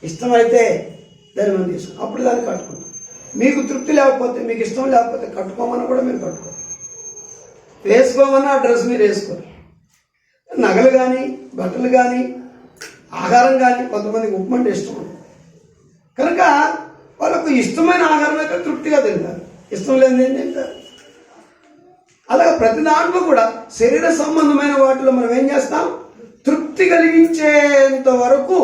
ఇష్టమైతే దాన్ని మనం తీసుకున్నాం, అప్పుడు దాన్ని కట్టుకుంటాం. మీకు తృప్తి లేకపోతే, మీకు ఇష్టం లేకపోతే కట్టుకోమని కూడా మీరు కట్టుకోరు, వేసుకోమన్నా ఆ డ్రెస్ మీరు వేసుకోరు. నగలు కానీ, బట్టలు కానీ, ఆహారం కానీ, కొంతమందికి ఉప్మా అంటే ఇష్టం ఉంటుంది కనుక వాళ్ళకు ఇష్టమైన ఆహారం అయితే తృప్తిగా తింటారు, ఇష్టం లేనిది ఏం తింటారు. అలాగే ప్రతి దాంట్లో కూడా శరీర సంబంధమైన వాటిలో మనం ఏం చేస్తాం? తృప్తి కలిగించేంత వరకు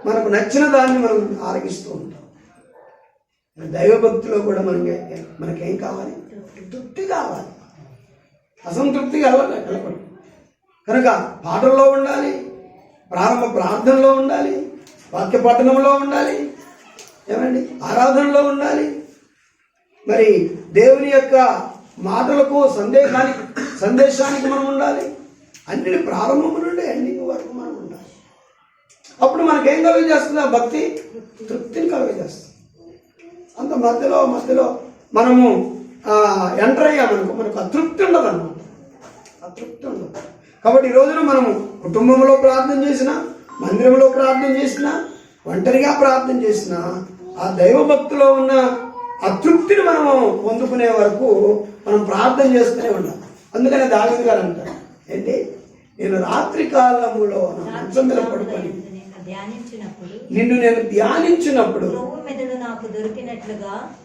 మనకు నచ్చిన దాన్ని మనం ఆరగిస్తూ ఉంటాం. దైవభక్తిలో కూడా మనకేం కావాలి? తృప్తి కావాలి, అసంతృప్తి కలగకూడదు. కనుక పాటల్లో ఉండాలి, ప్రారంభ ప్రార్థనలో ఉండాలి, వాక్య పఠనంలో ఉండాలి, ఏమండి ఆరాధనలో ఉండాలి, మరి దేవుని యొక్క మాటలకు సందేశానికి మనం ఉండాలి. అన్నిటి ప్రారంభం నుండి ఎండింగ్ వరకు మనం ఉండాలి. అప్పుడు మనకేం కలుగజేస్తుంది? ఆ భక్తి తృప్తిని కలుగజేస్తుంది. అంత మధ్యలో మనము ఎంటర్ అయ్యామనుకో మనకు అతృప్తి ఉండదు అన్నమాట, అతృప్తి ఉండదు. కాబట్టి ఈ రోజున మనము కుటుంబంలో ప్రార్థన చేసినా, మందిరంలో ప్రార్థన చేసినా, ఒంటరిగా ప్రార్థన చేసినా, ఆ దైవభక్తిలో ఉన్న అతృప్తిని మనము పొందుకునే వరకు మనం ప్రార్థన చేస్తూనే ఉండాలి. అందుకనే దావీదు గారు అంటారు ఏంటి, నేను రాత్రి కాలములో మంచం మీద పడుకొని నిన్ను నేను ధ్యానించినప్పుడు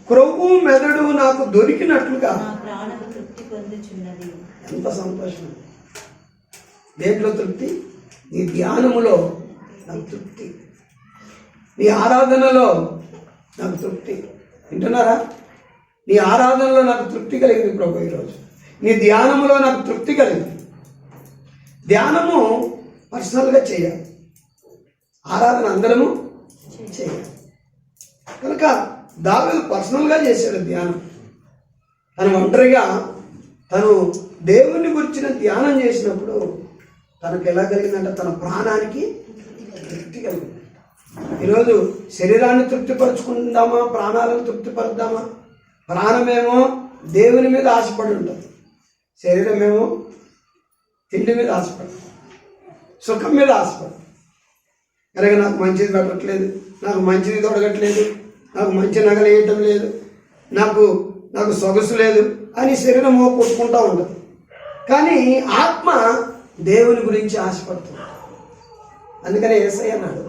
క్రొవ్వు మెదడు నాకు దొరికినట్లుగా ఎంత సంతోషం. దేంట్లో తృప్తి? నీ ధ్యానములో నాకు తృప్తి, నీ ఆరాధనలో నాకు తృప్తి. వింటున్నారా? నీ ఆరాధనలో నాకు తృప్తి కలిగింది ప్రభు. ఈరోజు నీ ధ్యానములో నాకు తృప్తి కలిగింది. ధ్యానము పర్సనల్గా చేయాలి, ఆరాధన అందరము చేయాలి. కనుక దావీదు పర్సనల్గా చేశాడు ధ్యానం. తను ఒంటరిగా తను దేవుని గురించిన ధ్యానం చేసినప్పుడు తనకు ఎలా కలిగిందంటే తన ప్రాణానికి తృప్తి కలిగింది. ఈరోజు శరీరాన్ని తృప్తిపరచుకుందామా, ప్రాణాలను తృప్తిపరుద్దామా? ప్రాణమేమో దేవుని మీద ఆశపడి ఉంటుంది, శరీరమేమో తిండి మీద ఆశపడి, సుఖం మీద ఆశపడి. కనుక నాకు మంచిది పెట్టట్లేదు, నాకు మంచిది తొడగట్లేదు, నాకు మంచి నగలు వేయటం లేదు, నాకు సొగసు లేదు అని శరీరం కొట్టుకుంటూ ఉంటుంది. కానీ ఆత్మ దేవుని గురించి ఆశపడుతుంది. అందుకని యేసయ్య అన్నాడు,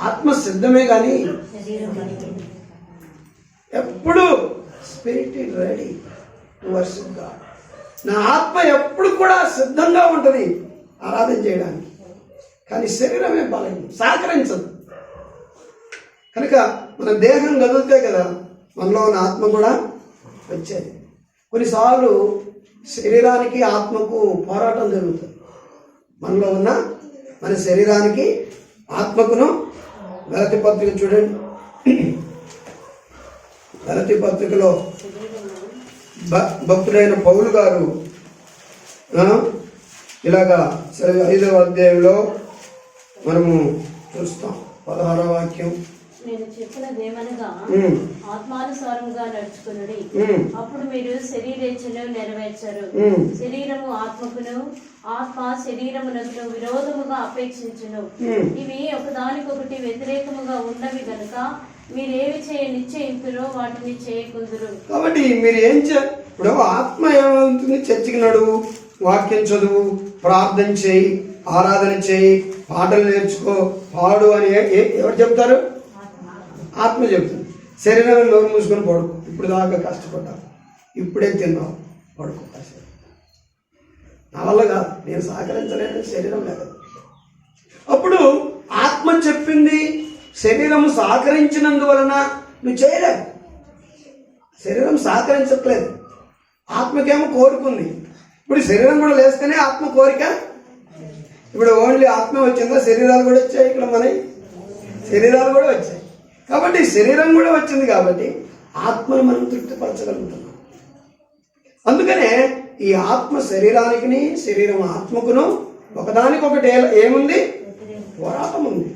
ఆత్మ సిద్ధమే కానీ ఎప్పుడు spirit is ready to worship God. నా ఆత్మ ఎప్పుడు కూడా సిద్ధంగా ఉంటుంది ఆరాధన చేయడానికి, కానీ శరీరమే బలహీనం, సహకరించదు. కనుక మన దేహం కదిలితే కదా మనలో ఉన్న ఆత్మ కూడా వచ్చేది. కొన్నిసార్లు శరీరానికి ఆత్మకు పోరాటం జరుగుతుంది. మనలో ఉన్న మన శరీరానికి ఆత్మకును. గలతీ పత్రిక చూడండి, గలతీ పత్రికలో భక్తుడైన పౌలు గారు ఇలాగా 5వ అధ్యాయంలో మనము చూస్తాం. 16వ వాక్యం నేను చెప్పినదేమనగా ఉమ్, ఆత్మానుసారముగా నడుచుకునుడి. ఉమ్, అప్పుడు మీరు శరీరేచ్ఛను నెరవేర్చరు. ఉమ్, శరీరము ఆత్మకును, ఆత్మ శరీరమునకు విరోధముగా అపేక్షించును. ఉమ్. ఇవి ఒకదానికొకటి వ్యతిరేకముగా ఉన్నవి గనుక మీరేవి నిశ్చయింతురో వాటిని చేయకుందురు. కాబట్టి మీరు ఇప్పుడు ఆత్మ ఏమవుతుంది? చర్చికి నడువు, వాక్యం చదువు, ప్రార్థన చేయి, ఆరాధన చేయి, పాటలు నేర్చుకో, పాడు అని ఎవరు చెప్తారు? ఆత్మ చెప్తుంది. శరీరం నోరు మూసుకొని పడుకో, ఇప్పుడు దాకా కష్టపడ్డా, ఇప్పుడే తిన్నావు, పడుకో కాసేపు. నా వల్ల కాదు, నేను సహకరించలేని శరీరం లేదు. అప్పుడు ఆత్మ చెప్పింది, శరీరం సహకరించినందువలన నువ్వు చేయలేవు. శరీరం సహకరించట్లేదు, ఆత్మకేమో కోరుకుంది. ఇప్పుడు శరీరం కూడా లేస్తేనే ఆత్మ కోరిక. ఇప్పుడు ఓన్లీ ఆత్మ వచ్చిందా? శరీరాలు కూడా వచ్చాయి. ఇక్కడ మన శరీరాలు కూడా వచ్చాయి. కాబట్టి శరీరం కూడా వచ్చింది కాబట్టి ఆత్మను మనం తృప్తిపరచగలుగుతున్నాం. అందుకనే ఈ ఆత్మ శరీరానికి, శరీరం ఆత్మకును ఒకదానికొకటి ఏముంది? పోరాటం ఉంది,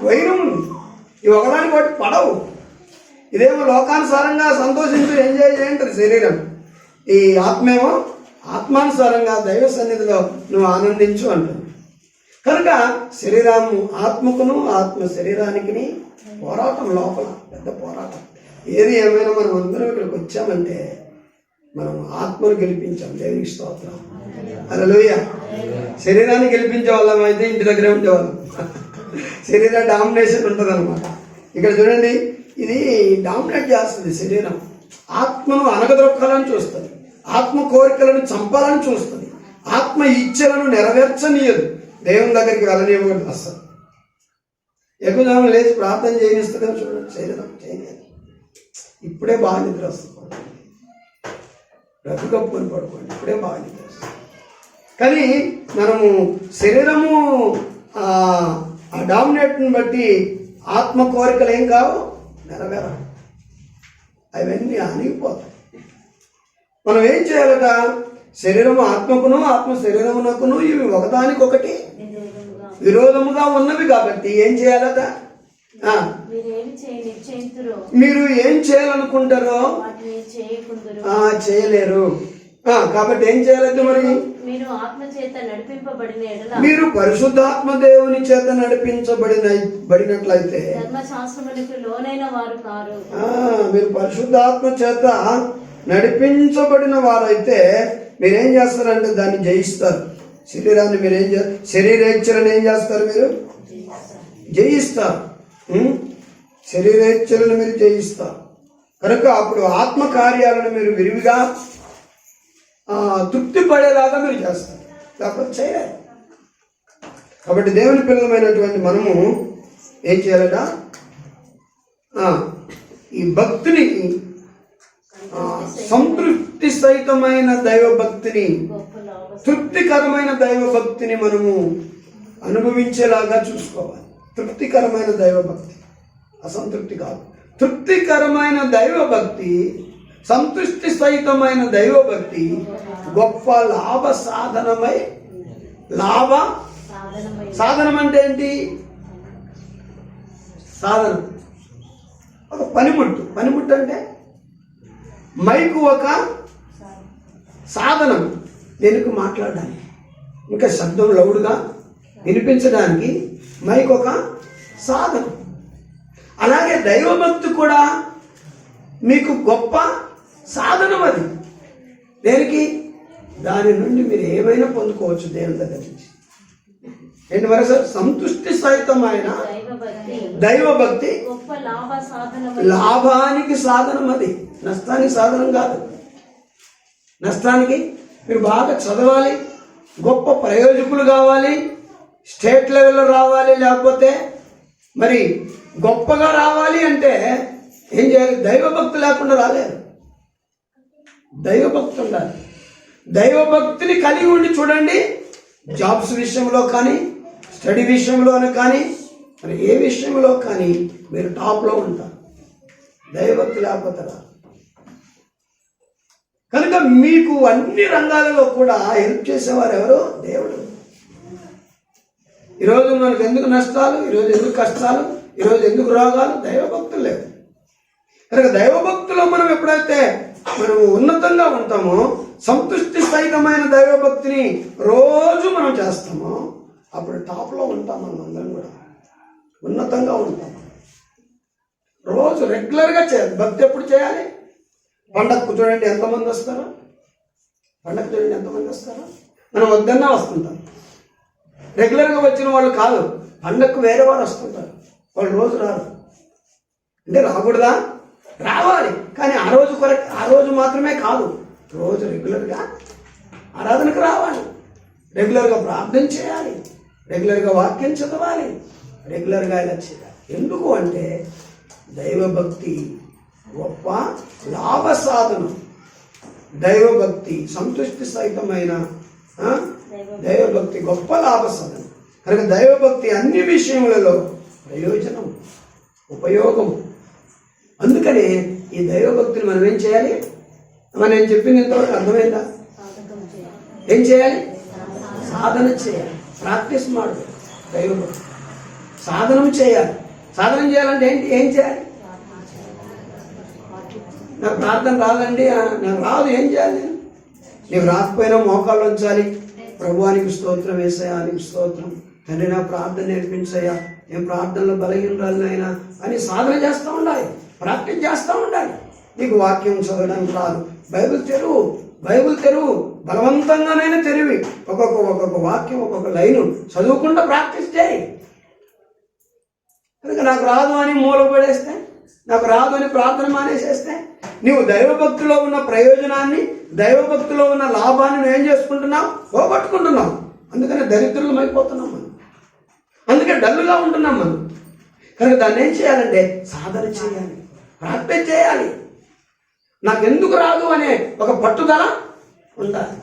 వైరం ఉంది. ఇవి ఒకదానికొకటి పడవు. ఇదేమో లోకానుసారంగా సంతోషించు, ఎంజాయ్ చేయంటారు శరీరం. ఈ ఆత్మేమో ఆత్మానుసారంగా దైవ సన్నిధిలో నువ్వు ఆనందించు అంటుంది. కనుక శరీరము ఆత్మకును, ఆత్మ శరీరానికి పోరాటం, లోపల పెద్ద పోరాటం. ఏది ఏమైనా మనం అందరం ఇక్కడికి వచ్చామంటే మనం ఆత్మను గెలిపించాం. దేవునికి స్తోత్రం, హల్లెలూయా. శరీరాన్ని గెలిపించే వాళ్ళం అయితే ఇంటి దగ్గరే ఉండేవాళ్ళం. శరీర డామినేషన్ ఉంటుంది అనమాట. ఇక్కడ చూడండి, ఇది డామినేట్ చేస్తుంది. శరీరం ఆత్మను అనగదొక్కాలని చూస్తుంది, ఆత్మ కోరికలను చంపాలని చూస్తుంది, ఆత్మ ఇచ్చలను నెరవేర్చనీయదు, దేవుని దగ్గరికి వెళ్ళనివ్వకూడదు అసలు. ఎక్కువ లేచి ప్రార్థన చేయనిస్తుందని చూడండి, శరీరం చేయలేదు. ఇప్పుడే బాగా నిద్ర వస్తుంది, బ్రతుకప్పుని పడుకోండి, ఇప్పుడే బాగా నిద్ర వస్తుంది. కానీ మనము శరీరము ఆ డామినేట్ని బట్టి ఆత్మ కోరికలు ఏం కావు, నెరవేరాలి. అవన్నీ అణిగిపోతాయి. మనం ఏం చేయాలట? శరీరము ఆత్మకును, ఆత్మ శరీరమునకును ఇవి ఒకదానికొకటి విరోధముగా ఉన్నవి కాబట్టి ఏం చేయాలట? మీరు ఏం చేయాలనుకుంటారో చేయలేరు. కాబట్టి ఏం చేయాలంటే మరి మీరు పరిశుద్ధాత్మ దేవుని చేత నడిపించబడినట్లయితే, మీరు పరిశుద్ధాత్మ చేత నడిపించబడిన వారైతే మీరేం చేస్తారంటే దాన్ని జయిస్తారు. శరీరాన్ని మీరు శరీరేచ్ఛలను ఏం చేస్తారు? మీరు జయిస్తారు. శరీరేచ్ఛలను మీరు జయిస్తారు. కనుక అప్పుడు ఆత్మ కార్యాలను మీరు విరివిగా తృప్తి పడేలాగా మీరు చేస్తారు, లేకపోతే చేయలేరు. కాబట్టి దేవుని పిల్లలమైనటువంటి మనము ఏం చేయాలట? ఈ భక్తిని, సంతృప్తి సహితమైన దైవభక్తిని, తృప్తికరమైన దైవభక్తిని మనము అనుభవించేలాగా చూసుకోవాలి. తృప్తికరమైన దైవభక్తి, అసంతృప్తి కాదు. తృప్తికరమైన దైవభక్తి, సంతృష్టి సహితమైన దైవభక్తి గొప్ప లాభ సాధనమై, సాధనం అంటే ఏంటి? సాధనం ఒక పనిముట్టు. పనిముట్టు అంటే మైకు ఒక సాధనం, దేనికి మాట్లాడడానికి, ఇంకా శబ్దం లౌడ్గా వినిపించడానికి మైక్ ఒక సాధనం. అలాగే దైవభక్తి కూడా మీకు గొప్ప సాధనం. అది దేనికి? దాని నుండి మీరు ఏమైనా పొందుకోవచ్చు దేవుని దగ్గర నుంచి. ఏంటి మరి సార్? సంతృష్టి సహితమైన దైవభక్తి లాభానికి సాధనం. అది నష్టానికి సాధనం కాదు. నష్టానికి మీరు బాగా చదవాలి, గొప్ప ప్రయోజకులు కావాలి, స్టేట్ లెవెల్లో రావాలి, లేకపోతే మరి గొప్పగా రావాలి అంటే ఏం చేయాలి? దైవభక్తి లేకుండా రాలేరు. దైవభక్తి ఉండాలి. దైవభక్తిని కలిగి ఉండి చూడండి, జాబ్స్ విషయంలో కానీ, స్టడీ విషయంలోనే కానీ, మరి ఏ విషయంలో కానీ మీరు టాప్లో ఉంటారు. దైవభక్తి లేకపోతే రా. కనుక మీకు అన్ని రంగాలలో కూడా హెల్ప్ చేసేవారు ఎవరు? దేవుడు. ఈరోజు మనకు ఎందుకు నష్టాలు, ఈరోజు ఎందుకు కష్టాలు, ఈరోజు ఎందుకు రోగాలు? దైవభక్తులు లేవు. కనుక దైవభక్తిలో మనం ఎప్పుడైతే మనం ఉన్నతంగా ఉంటామో, సంతృష్టి సహితమైన దైవభక్తిని రోజు మనం చేస్తామో, అప్పుడు టాప్లో ఉంటాం. మనం అందరం కూడా ఉన్నతంగా ఉంటాం. రోజు రెగ్యులర్గా చేయాలి. భక్తి ఎప్పుడు చేయాలి? పండగకు చూడండి ఎంతమంది వస్తారో. పండగ చూడండి ఎంతమంది వస్తారో. మనం వద్దన్నా వస్తుంటాం. రెగ్యులర్గా వచ్చిన వాళ్ళు కాదు, పండగకు వేరే వాళ్ళు వస్తుంటారు. వాళ్ళు రోజు రారు. అంటే రాకూడదా? రావాలి. కానీ ఆ రోజు మాత్రమే కాదు, రోజు రెగ్యులర్గా ఆరాధనకు రావాలి, రెగ్యులర్గా ప్రార్థన చేయాలి, రెగ్యులర్గా వాక్యం చదవాలి, రెగ్యులర్గా ఇలా చేయాలి. ఎందుకు అంటే దైవభక్తి గొప్ప లాభ సాధనం. దైవభక్తి సంతృష్టి సహితమైన దైవభక్తి గొప్ప లాభ సాధనం. కనుక దైవభక్తి అన్ని విషయములలో ప్రయోజనం, ఉపయోగం. అందుకని ఈ దైవభక్తిని మనం ఏం చేయాలి? నేను చెప్పింది ఇంతవరకు అర్థమైందా? ఏం చేయాలి? సాధన చేయాలి. ప్రాక్టీస్ మాడు. దైవభక్తి సాధనం చేయాలి. సాధనం చేయాలంటే ఏంటి? ఏం చేయాలి? నాకు ప్రార్థన రాదండి, నాకు రాదు, ఏం చేయాలి? నీకు రాకపోయినా మోకాళ్ళు ఉంచాలి. ప్రభువానికి స్తోత్రం, యేసయ్యా నీకు స్తోత్రం, తండ్రి నా ప్రార్థన నేర్పించయ్యా, నేను ప్రార్థనలో బలహీనరాలనైనా అని సాధన చేస్తూ ఉండాలి, ప్రాక్టీస్ చేస్తూ ఉండాలి. నీకు వాక్యం చదవడానికి రాదు, బైబిల్ తెరువు, బలవంతంగానైనా తెరివి ఒక్కొక్క వాక్యం ఒక్కొక్క లైను చదువుకుంటూ ప్రాక్టీస్ చేయి. కనుక నాకు రాదు అని మూల పడేస్తే, నాకు రాదు అని ప్రార్థన మానేసేస్తే, నీవు దైవభక్తిలో ఉన్న ప్రయోజనాన్ని, దైవభక్తిలో ఉన్న లాభాన్ని నువ్వు ఏం చేసుకుంటున్నావు? పోగొట్టుకుంటున్నావు. అందుకని దరిద్రులం అయిపోతున్నాం మనం, అందుకే డల్లుగా ఉంటున్నాం మనం. కనుక దాన్ని ఏం చేయాలంటే సాధన చేయాలి, ప్రాక్టీస్ చేయాలి. నాకు ఎందుకు రాదు అనే ఒక పట్టుదల ఉండాలి.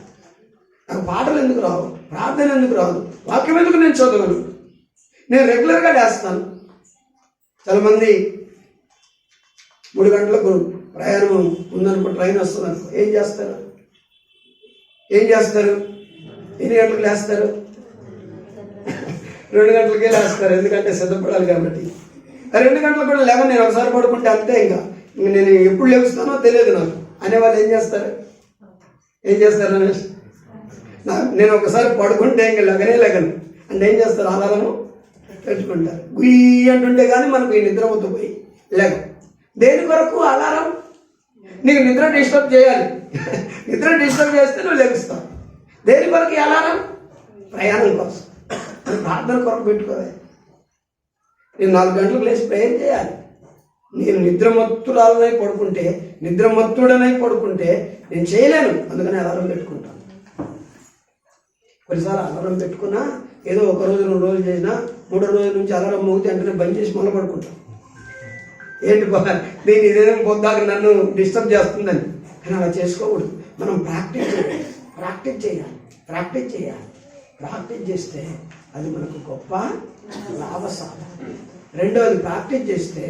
నాకు పాటలు ఎందుకు రావు, ప్రార్థన ఎందుకు రాదు, వాక్యం ఎందుకు నేను చదవను, నేను రెగ్యులర్గా చేస్తాను. చాలామంది 3 గంటలకు ప్రయాణం ఉందనుకో, ట్రైన్ వస్తుంది అనుకో, ఏం చేస్తారు? ఎన్ని గంటలకు లేస్తారు? 2 గంటలకే లేస్తారు. ఎందుకంటే సిద్ధపడాలి కాబట్టి. 2 గంటలకు కూడా లేక నేను ఒకసారి పడుకుంటే అంతే, ఇంకా నేను ఎప్పుడు లేస్తానో తెలియదు నాకు అనేవాళ్ళు ఏం చేస్తారు రమేష్? నేను ఒకసారి పడుకుంటే ఇంకా లేగను అంటే ఏం చేస్తారు? అలారము పెట్టుకుంటారు. గుయ్యి అంటుంటే కానీ మనకు ఈ నిద్ర వద్దు పోయి లేక. దేని కొరకు అలారం? నీకు నిద్ర డిస్టర్బ్ చేయాలి. నిద్ర డిస్టర్బ్ చేస్తే నువ్వు లెగుస్తావు. దేని కొరకు అలారం? ప్రయాణం కోసం, ప్రార్థన కొరకు పెట్టుకోవాలి. నేను 4 గంటలకు లేచి ప్రేయర్ చేయాలి. నేను నిద్రమత్తుడనై పడుకుంటే నేను చేయలేను. అందుకని అలారం పెట్టుకుంటాను. కొన్నిసార్లు అలారం పెట్టుకున్నా ఏదో 1 రోజు 2 రోజులు చేసినా 3వ రోజు నుంచి అలారం మోగితే వెంటనే బంద్ చేసి మళ్ళీ పడుకుంటాను. ఏంటి దీన్ని ఇదేదో పొద్దాక నన్ను డిస్టర్బ్ చేస్తుందని. కానీ అలా చేసుకోకూడదు. మనం ప్రాక్టీస్ చేయాలి. ప్రాక్టీస్ చేస్తే అది మనకు గొప్ప లాభ సాధన. రెండవది, ప్రాక్టీస్ చేస్తే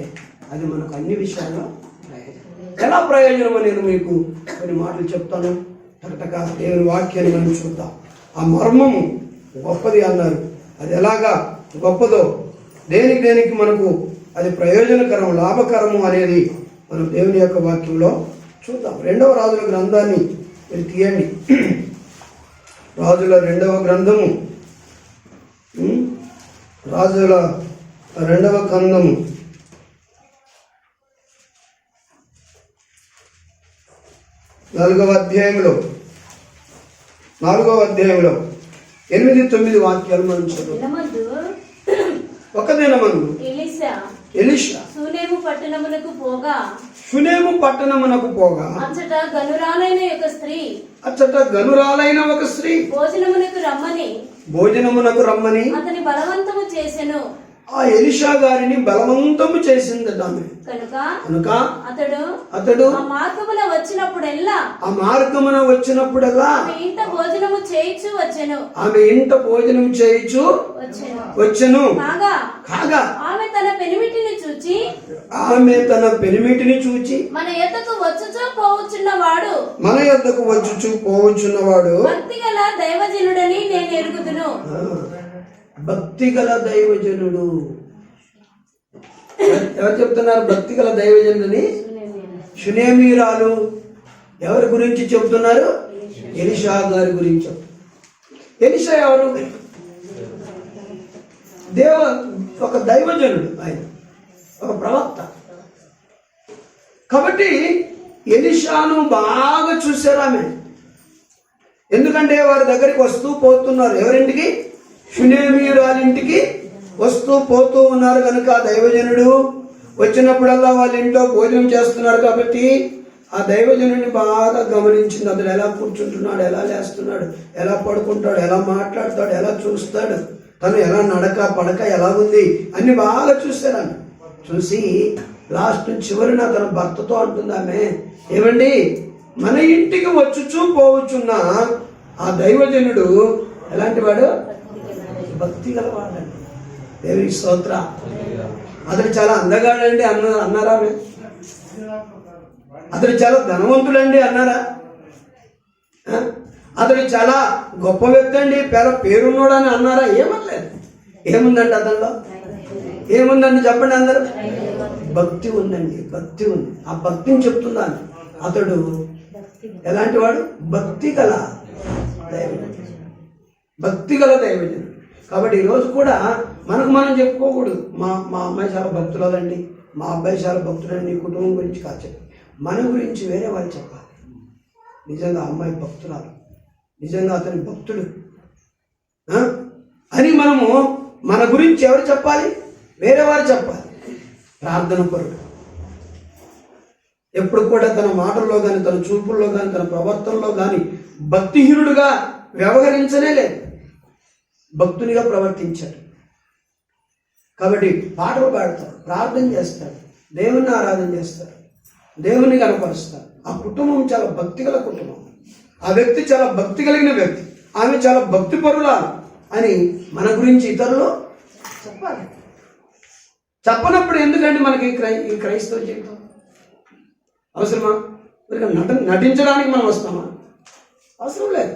అది మనకు అన్ని విషయాల్లో ప్రయోజనం. ఎలా ప్రయోజనమో నేను మీకు కొన్ని మాటలు చెప్తాను. టకటక దేవుని వాక్యాన్ని మనం చూద్దాం. ఆ మర్మము గొప్పది అన్నారు. అది ఎలాగా గొప్పదో, దేనికి మనకు అది ప్రయోజనకరం, లాభకరము అనేది మనం దేవుని యొక్క వాక్యంలో చూద్దాం. 2వ రాజుల గ్రంథాన్ని మీరు తీయండి. రాజుల 2వ గ్రంథము, రాజుల 2వ గ్రంథము 4వ అధ్యాయంలో 8-9 వాక్యాలు మనం చదువుతాం. ఒక దినమందు ఎలీషా షూనేము పట్టణమునకు పోగా అచ్చట గనురాలైన ఒక స్త్రీ భోజనమునకు రమ్మని అతని బలవంతము చేసెను. ఆ ఎలీషా గారిని బలవంతము చేసిందట ఆమె. కనుక అతడు ఆ మార్గమున వచ్చినప్పుడెల్లా ఆమె ఇంట భోజనము చేయుచు వచ్చెను. కాగా ఆమె తన పెనిమిటిని చూచి మన యొద్దకు వచ్చుచూ పోవచ్చున్నవాడు భక్తిగల దైవజనుడని నేను ఎరుగుదును. భక్తిగల దైవజనుడు. ఎవరు చెప్తున్నారు? భక్తి గల దైవజనుని షునేమీరాలు. ఎవరి గురించి చెబుతున్నారు? ఎలీషా గారి గురించి. ఎలీషా ఎవరు? ఒక దైవజనుడు, ఆయన ఒక ప్రవక్త. కాబట్టి ఎలీషాను బాగా చూశారు ఆమె. ఎందుకంటే వారి దగ్గరికి వస్తూ పోతున్నారు. ఎవరింటికి? షునేమీరాలింటికి వస్తూ పోతూ ఉన్నారు కనుక దైవజనుడు వచ్చినప్పుడల్లా వాళ్ళ ఇంట్లో భోజనం చేస్తున్నారు కాబట్టి ఆ దైవజనుడిని బాగా గమనించింది. అతడు ఎలా కూర్చుంటున్నాడు, ఎలా లేస్తున్నాడు, ఎలా పడుకుంటాడు, ఎలా మాట్లాడతాడు, ఎలా చూస్తాడు, తను ఎలా నడక పడక ఎలా ఉంది అన్ని బాగా చూశారు ఆమె. చూసి లాస్ట్ చివరిన తన భర్తతో అంటుంది ఆమె, ఏమండి, మన ఇంటికి వచ్చుచూ పోవచ్చున్న ఆ దైవజనుడు ఎలాంటి వాడు? భక్తి గలవాడండి. దేవి స్తోత్ర. అతడు చాలా అందగాడండి అన్నారా? అతడు చాలా ధనవంతుడండి అన్నారా? అతడు చాలా గొప్ప వ్యక్తి అండి, పేరున్నాడు అని అన్నారా? ఏమనలేదు. ఏముందండి అతనిలో? ఏముందండి చెప్పండి అందరూ? భక్తి ఉందండి, భక్తి ఉంది. ఆ భక్తిని చెప్తున్నాను. అతడు ఎలాంటి వాడు? భక్తి గల దైవజనుడు. భక్తి గల దైవజనుడు. కాబట్టి ఈరోజు కూడా మనకు మనం చెప్పుకోకూడదు, మా అమ్మాయి చాలా భక్తురాలండి, మా అబ్బాయి చాలా భక్తుడండి. నీ కుటుంబం గురించి కాదు చెప్పి మన గురించి వేరే వాళ్ళు చెప్పాలి. నిజంగా అమ్మాయి భక్తురాలు, నిజంగా అతని భక్తుడు అని మనము మన గురించి ఎవరు చెప్పాలి? వేరే వారు చెప్పాలి. ప్రార్థన పరుడు. ఎప్పుడు కూడా తన మాటల్లో కానీ, తన చూపుల్లో కానీ, తన ప్రవర్తనలో కానీ భక్తిహీనుడుగా వ్యవహరించనే లేదు, భక్తునిగా ప్రవర్తించాడు. కాబట్టి పాటలు పాడతాడు, ప్రార్థన చేస్తాడు, దేవుణ్ణి ఆరాధన చేస్తాడు, దేవుని కనపరుస్తాడు. ఆ కుటుంబం చాలా భక్తిగల కుటుంబం. ఆ వ్యక్తి చాలా భక్తి కలిగిన వ్యక్తి, ఆమె చాలా భక్తి పరురాలు అని మన గురించి ఇతరులు చెప్పాలి. చెప్పనప్పుడు ఎందుకండి మనకి ఈ క్రైస్తవ జీవితం అవసరమా? నటించడానికి మనం వస్తామా? అవసరం లేదు.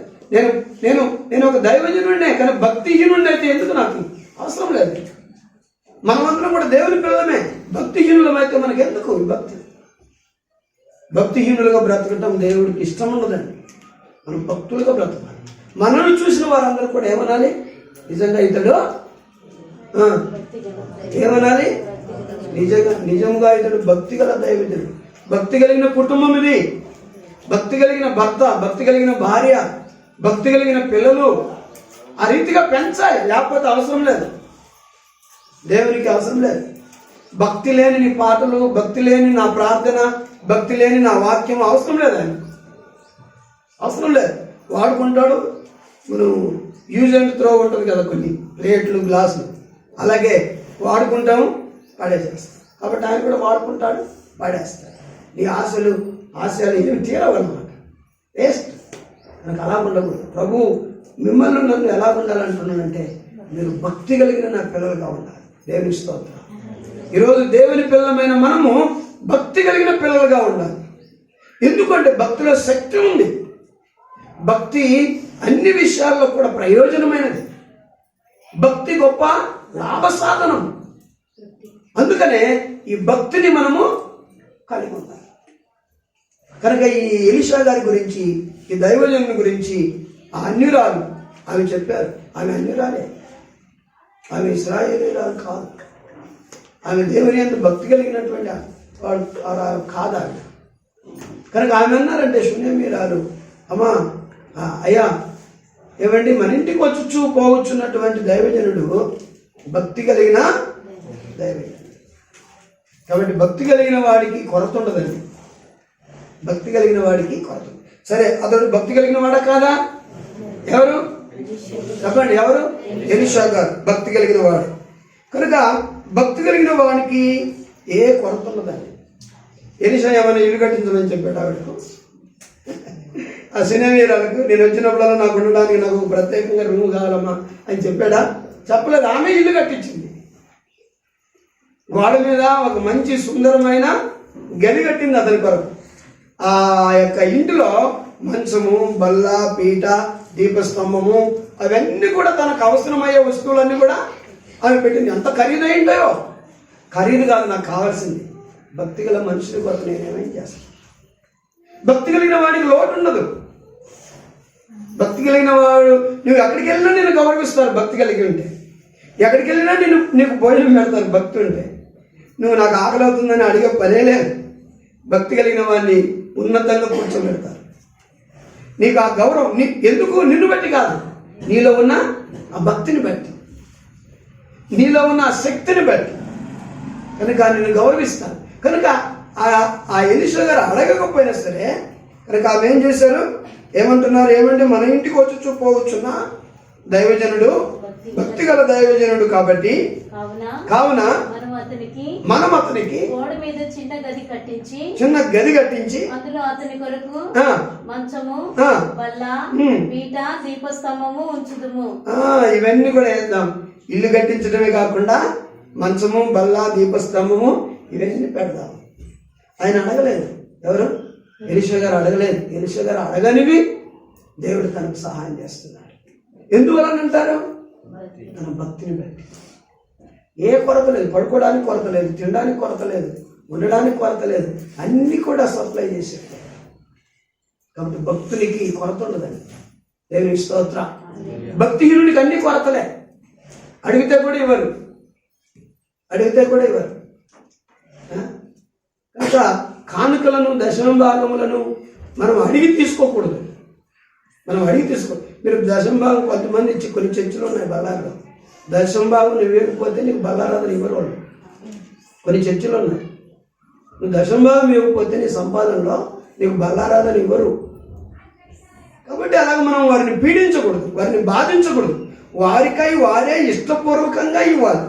నేను ఒక దైవజనుడినే, కానీ భక్తిహీనుడిని అయితే ఎందుకు? నాకు అవసరం లేదు. మనమందరం కూడా దేవుని పిల్లలమే. భక్తిహీనులమైతే మనకి ఎందుకు ఈ భక్తి? భక్తిహీనులుగా బ్రతకటం దేవుడికి ఇష్టం ఉండదండి. మనం భక్తులుగా బ్రతకాలి. మనల్ని చూసిన వారందరూ కూడా ఏమనాలి? నిజంగా ఇతడు ఏమనాలి? నిజంగా ఇతడు భక్తి గల దైవజనుడు. భక్తి కలిగిన కుటుంబం ఇది. భక్తి కలిగిన భర్త, భక్తి కలిగిన భార్య, భక్తి కలిగిన పిల్లలు. ఆ రీతిగా పెంచాలి. లేకపోతే అవసరం లేదు, దేవునికి అవసరం లేదు. భక్తి లేని నీ పాటలు, భక్తి లేని నా ప్రార్థన, భక్తి లేని నా వాక్యం అవసరం లేదు. ఆయన అవసరం లేదు. వాడుకుంటాడు. మనం యూజ్ అండ్ త్రో ఉంటుంది కదా, కొన్ని ప్లేట్లు, గ్లాసులు, అలాగే వాడుకుంటాము, పడేసేస్తాం. కాబట్టి ఆయన కూడా వాడుకుంటాడు, పడేస్తాడు. నీ ఆశయాలు ఏమి తీరవన్నమాట, వేస్ట్. నాకు అలా ఉండకూడదు. ప్రభు మిమ్మల్ని నన్ను ఎలా ఉండాలంటున్నానంటే, మీరు భక్తి కలిగిన నా పిల్లలుగా ఉండాలి. దేవుని స్తోత్రం. ఈరోజు దేవుని పిల్లలమైన మనము భక్తి కలిగిన పిల్లలుగా ఉండాలి. ఎందుకంటే భక్తిలో శక్తి ఉంది. భక్తి అన్ని విషయాల్లో కూడా ప్రయోజనమైనది. భక్తి గొప్ప లాభ సాధనం. అందుకనే ఈ భక్తిని మనము కలిగి ఉండాలి. కనుక ఈ ఎలీషా గారి గురించి, ఈ దైవజనుని గురించి ఆ అన్యురాలు ఆమె చెప్పారు. ఆమె అన్యురాలే, ఆమె ఇశ్రాయేలీయురాలు కాదు. ఆమె దేవుని యందు భక్తి కలిగినటువంటి వాడు కాదా. కనుక ఆమె అన్నారంటే షూనేమీరాలు, అమ్మా అయ్యా, ఏమండి, మన ఇంటికి వచ్చుచూ పోవచ్చున్నటువంటి దైవజనుడు భక్తి కలిగిన దైవజనుడు. కాబట్టి భక్తి కలిగిన వాడికి కొరత ఉండదండి. భక్తి కలిగిన వాడికి కొరత. సరే, అతడు భక్తి కలిగిన వాడా కాదా? ఎవరు చెప్పండి? ఎవరు? ఎలీషా గారు భక్తి కలిగిన వాడు. కనుక భక్తి కలిగిన వాడికి ఏ కొరత ఉండదండి. ఎలీషా ఏమైనా ఇల్లు కట్టించమని చెప్పాడు ఆవిడకు. ఆ షూనేమీరాలకు, నేను వచ్చినప్పుడల్లా నాకు ఉండడానికి నాకు ప్రత్యేకంగా రూమ్ కావాలమ్మా అని చెప్పాడా? చెప్పలేదు. ఆమె ఇల్లు కట్టించింది. గోడ మీద ఒక మంచి సుందరమైన గది కట్టింది అతని కొరకు. ఆ యొక్క ఇంటిలో మంచము, బల్ల, పీట, దీపస్తంభము, అవన్నీ కూడా తనకు అవసరమయ్యే వస్తువులన్నీ కూడా ఆమె పెట్టింది. ఎంత ఖరీదైందో ఖరీదు కాదు నాకు కావాల్సింది, భక్తి గల మనుషుల కొరకు నేనేమేం చేస్తాను. భక్తి కలిగిన వాడికి లోటు ఉండదు. భక్తి కలిగిన వాడు నువ్వు ఎక్కడికి వెళ్ళినా నేను గౌరవిస్తారు. భక్తి కలిగి ఉంటే ఎక్కడికి వెళ్ళినా నీకు భోజనం పెడతారు. భక్తి ఉంటే నువ్వు నాకు ఆకలి అవుతుందని అడిగే పనే లేదు. భక్తి కలిగిన వాడిని ఉన్నతంగా కూర్చోబెడతారు. నీకు ఆ గౌరవం ఎందుకు? నిన్ను బట్టి కాదు, నీలో ఉన్న ఆ భక్తిని బట్టి, నీలో ఉన్న ఆ శక్తిని బట్టి కనుక నిన్ను గౌరవిస్తాను. కనుక ఆ ఎలీషా గారు అడగకపోయినా సరే కనుక ఆమె ఏం చేశారు? ఏమంటున్నారు? ఏమంటే మన ఇంటికి వచ్చి పోవచ్చున్న దైవజనుడు భక్తి గల దైవజనుడు కాబట్టి కావున మనం అతనికి చిన్న గది కట్టించి అందులో అతని కొరకు మంచము బల్ల పీట దీపస్తంభము ఉంచుదుము. ఇవన్నీ కూడా వేద్దాం. ఇల్లు కట్టించడమే కాకుండా మంచము బల్ల దీపస్తంభము ఇవన్నీ పెడదాం. ఆయన అడగలేదు. ఎవరు? ఎలీషా గారు అడగలేదు. ఎలీషా గారు అడగనివి దేవుడు తనకు సహాయం చేస్తున్నాడు. ఎందువలన అంటారు? తన భక్తిని బట్టి. ఏ కొరత లేదు, పడుకోవడానికి కొరత లేదు, తినడానికి కొరత లేదు, ఉండడానికి కొరత లేదు, అన్ని కూడా సప్లై చేసేది. కాబట్టి భక్తునికి కొరత ఉండదండి. దేవునికి స్తోత్ర. భక్తిహీనునికి అన్ని కొరతలే. అడిగితే కూడా ఇవ్వరు. కనుక కానుకలను దశమ భాగములను మనం అడిగి తీసుకోకూడదు. మీరు దశమ భాగం కొంతమంది ఇచ్చి కొన్ని చర్చలు ఉన్నాయి బల్లారులో. దశమ భాగం నువ్వు ఇవ్వకపోతే నీకు బల్లారాధన ఇవ్వరు వాళ్ళు. కొన్ని చర్చలు ఉన్నాయి. నువ్వు దశమ భాగం ఇవ్వకపోతే నీ సంపాదనలో నీకు బల్లారాధన ఇవ్వరు. కాబట్టి అలాగ మనం వారిని పీడించకూడదు, వారిని బాధించకూడదు. వారికై వారే ఇష్టపూర్వకంగా ఇవ్వాలి.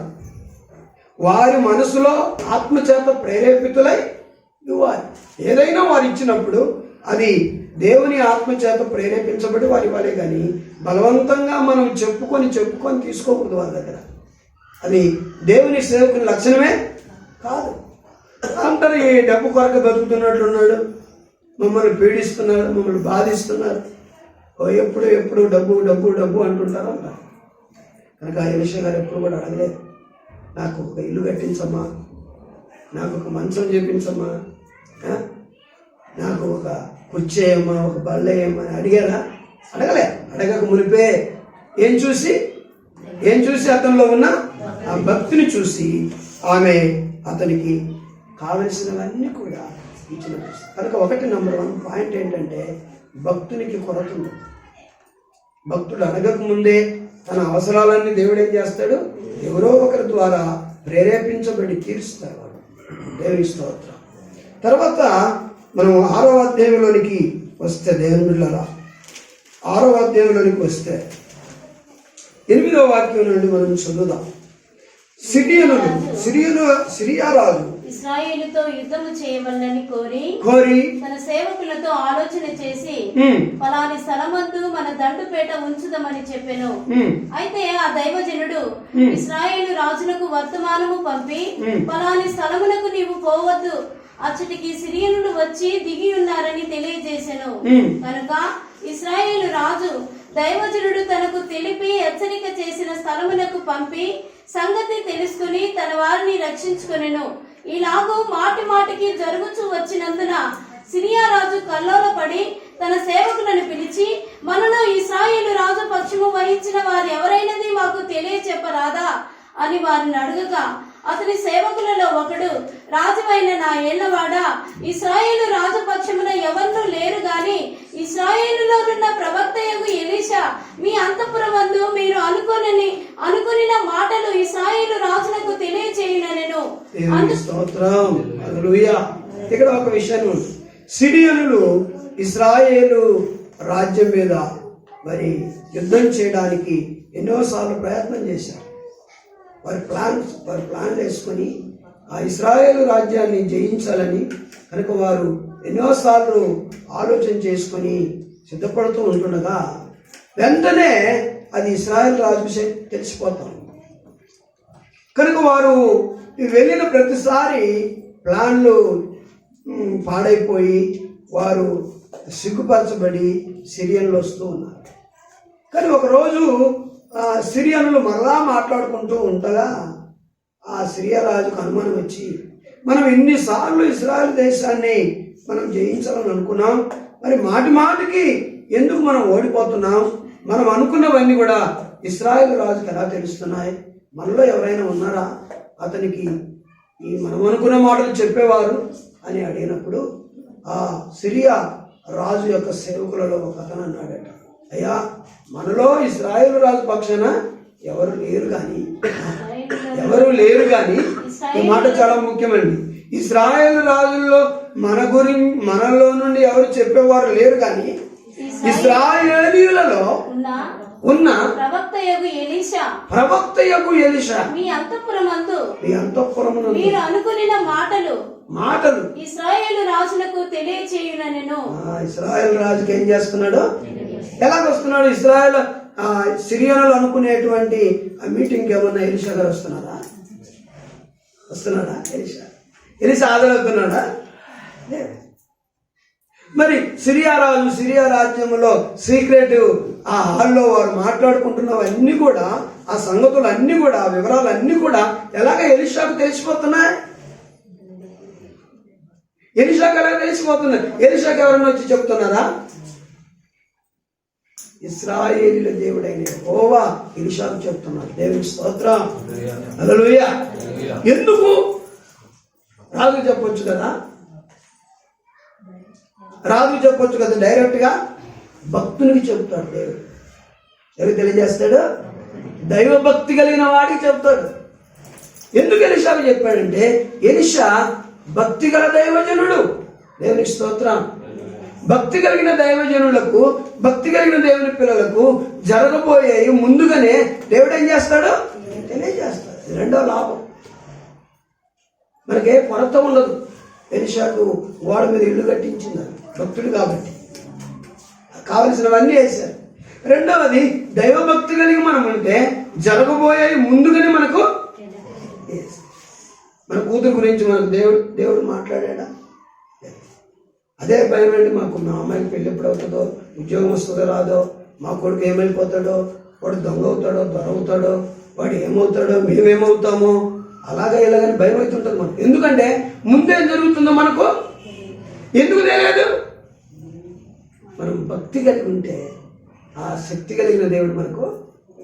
వారి మనసులో ఆత్మచేత ప్రేరేపితులై ఇవ్వాలి. ఏదైనా వారు ఇచ్చినప్పుడు అది దేవుని ఆత్మచేత ప్రేరేపించబడి వారి ఇవ్వాలి. కానీ బలవంతంగా మనం చెప్పుకొని తీసుకోకూడదు వారి దగ్గర. అది దేవుని సేవకుని లక్షణమే కాదు. అంటారు ఈ డబ్బు కొరకు బతుకుతున్నట్లున్నాడు, మమ్మల్ని పీడిస్తున్నారు, మమ్మల్ని బాధిస్తున్నారు, ఎప్పుడు డబ్బు డబ్బు డబ్బు అంటుంటారు అంటారు. కనుక ఎలీషా గారు ఎప్పుడు కూడా అడగలేదు, నాకు ఒక ఇల్లు కట్టించమ్మా, నాకు ఒక మంచం చేపించమ్మా, నాకు ఒక కుర్చీ వేయమ్మా, ఒక బల్ల వేయమ్మా అని అడిగారా? అడగక మునిపే ఏం చూసి అతనిలో ఉన్న ఆ భక్తిని చూసి ఆమె అతనికి కావలసినవన్నీ కూడా ఇచ్చిన. కనుక నంబర్ 1 పాయింట్ ఏంటంటే భక్తునికి కొరత ఉంది. భక్తుడు అడగక ముందే తన అవసరాలన్నీ దేవుడు ఏం చేస్తాడు? ఎవరో ఒకరి ద్వారా ప్రేరేపించబడి తీరుస్తాడు వాడు. దేవుని స్తోత్రం. తర్వాత మనం 6వ అధ్యాయంలోనికి వస్తే, దేవుని బిడ్డలారా 6వ అధ్యాయంలోనికి వస్తే 8వ వాక్యం నుండి మనం చదువుదాం. సిరియా రాజు ఇశ్రాయేలుతో యుద్ధము చేయవలనని కోరి తన సేవకులతో ఆలోచన చేసి ఫలాని స్థలమందు మన దండుపేట ఉంచుదామని చెప్పెను. అయితే ఆ దైవజనుడు ఇశ్రాయేలు రాజులకు వర్తమానము పంపి ఫలాని స్థలమునకు నీవు పోవద్దు, అచ్చటికి సిరియనులు వచ్చి దిగి ఉన్నారని తెలియజేసెను. కనుక ఇశ్రాయేలు రాజు దైవజనుడు తనకు తెలిపి హెచ్చరిక చేసిన స్థలమునకు పంపి సంగతి తెలుసుకుని తన వారిని రక్షించుకొనెను. ఇలాగూ మాటి మాటికి జరుగుచూ వచ్చినందున సిరియా రాజు కల్లోలపడి తన సేవకులను పిలిచి, మనలో ఇశ్రాయేలు రాజు పక్షము వహించిన వారు ఎవరైనది మాకు తెలియచెప్పరాదా అని వారిని అడుగగా, అతని సేవకులలో ఒకడు, రాజువైన నా ఏళ్లవాడా, ఇశ్రాయేలు రాజపక్షమున ఎవరు లేరు గాని ఇశ్రాయేలులోనున్న ప్రవక్తయగు ఎలీషా మీ అంతఃపురమందు మీరు అనుకొనిన మాటలు ఇశ్రాయేలు రాజులకు తెలియచేయునెను. ఇక్కడ ఒక విషయం, సిరియనులు ఇశ్రాయేలు రాజ్యం మీద మరి యుద్ధం చేయడానికి ఎన్నోసార్లు ప్రయత్నం చేశారు. వారి ప్లాన్ వేసుకొని ఆ ఇశ్రాయేలు రాజ్యాన్ని జయించాలని కనుక వారు ఎన్నోసార్లు ఆలోచన చేసుకొని సిద్ధపడుతూ ఉంటుండగా వెంటనే అది ఇశ్రాయేలు రాజు తెలిసిపోతాం. కనుక వారు వెళ్ళిన ప్రతిసారి ప్లాన్లు పాడైపోయి వారు సిగ్గుపరచబడి సిరియన్లు వస్తూ ఉన్నారు. కానీ ఒకరోజు సిరియనులు మరలా మాట్లాడుకుంటూ ఉండగా ఆ సిరియా రాజుకు అనుమానం వచ్చి, మనం ఎన్నిసార్లు ఇశ్రాయేలు దేశాన్ని మనం జయించాలని అనుకున్నాం, మరి మాటి మాటికి ఎందుకు మనం ఓడిపోతున్నాం? మనం అనుకున్నవన్నీ కూడా ఇశ్రాయేలు రాజుకి ఎలా తెలుస్తున్నాయి? మనలో ఎవరైనా ఉన్నారా అతనికి ఈ మనం అనుకున్న మాటలు చెప్పేవారు అని అడిగినప్పుడు ఆ సిరియా రాజు యొక్క సేవకులలో ఒక అతను అన్నాడట, అయ్యా మనలో ఇశ్రాయేలు రాజు పక్షాన ఎవరు లేరు కానీ ఈ మాట చాలా ముఖ్యమండి. ఇశ్రాయేలు రాజుల్లో మనలో నుండి ఎవరు చెప్పేవారు లేరు కానీ ఇశ్రాయేలీయులలో ఉన్న ప్రవక్త యగు ఎలీషా మీ అంతఃపురమందు మీరు అనుకున్న మాటలు ఇశ్రాయేలు రాజులకు తెలియచేయుననెను. ఇశ్రాయేలు రాజుకి ఏం చేస్తున్నాడు? ఎలాగొస్తున్నాడు? ఇశ్రాయేల్ సిరియనులు అనుకునేటువంటి ఆ మీటింగ్కి ఏమన్నా ఎలీషా గారు వస్తున్నాడా? ఎలీషా హాజరవుతున్నాడా? మరి సిరియా రాజ్యంలో సీక్రెట్ ఆ హాల్లో వారు మాట్లాడుకుంటున్నవన్నీ కూడా, ఆ సంగతులన్నీ కూడా, ఆ వివరాలన్నీ కూడా ఎలాగ ఎలీషాకు తెలిసిపోతున్నాయి? ఎలీషాకు ఎలా తెలిసిపోతున్నాయి? ఎలీషాకు ఎవరన్నా వచ్చి చెప్తున్నారా? ఇశ్రాయేలీల దేవుడైన యెహోవా ఎలీషాకు చెప్తున్నారు. దేవుని స్తోత్రం, హల్లెలూయా. ఎందుకు? రాజు చెప్పొచ్చు కదా, డైరెక్ట్ గా భక్తునికి చెప్తాడు దేవుడు. ఎవరికి తెలియజేస్తాడు? దైవ భక్తి కలిగిన వాడికి చెప్తాడు. ఎందుకు ఎలీషాకు చెప్పాడంటే, ఎలీషా భక్తి గల దైవజనుడు. దేవునికి స్తోత్రం. భక్తి కలిగిన దైవజనులకు, భక్తి కలిగిన దేవుని పిల్లలకు జరగబోయేవి ముందుగానే దేవుడు ఏం చేస్తాడు? తెలియజేస్తాడు. రెండో లాభం, మనకే కొరత ఉండదు. ఎలీషాకు గోడ మీద ఇల్లు కట్టించింది భక్తుడు కాబట్టి, కావలసినవన్నీ వేశారు. రెండవది, దైవభక్తి కలిగి మనం ఉంటే జరగబోయేవి ముందుగానే మనకు. మన కూతురు గురించి మనకు దేవుడు మాట్లాడా? అదే భయం అండి మాకు. మా అమ్మాయికి పెళ్ళి ఎప్పుడు అవుతుందో, ఉద్యోగం వస్తుందో రాదో, మా కొడుకు ఏమైపోతాడో, వాడు దొంగ అవుతాడో, దొర అవుతాడో, వాడు ఏమవుతాడో, మేమేమవుతామో, అలాగే ఇలాగని భయం అవుతుంటుంది మనకు. ఎందుకంటే ముందేం జరుగుతుందో మనకు ఎందుకు తెలియదు. మనం భక్తి కలిగి ఉంటే ఆ శక్తి కలిగిన దేవుడు మనకు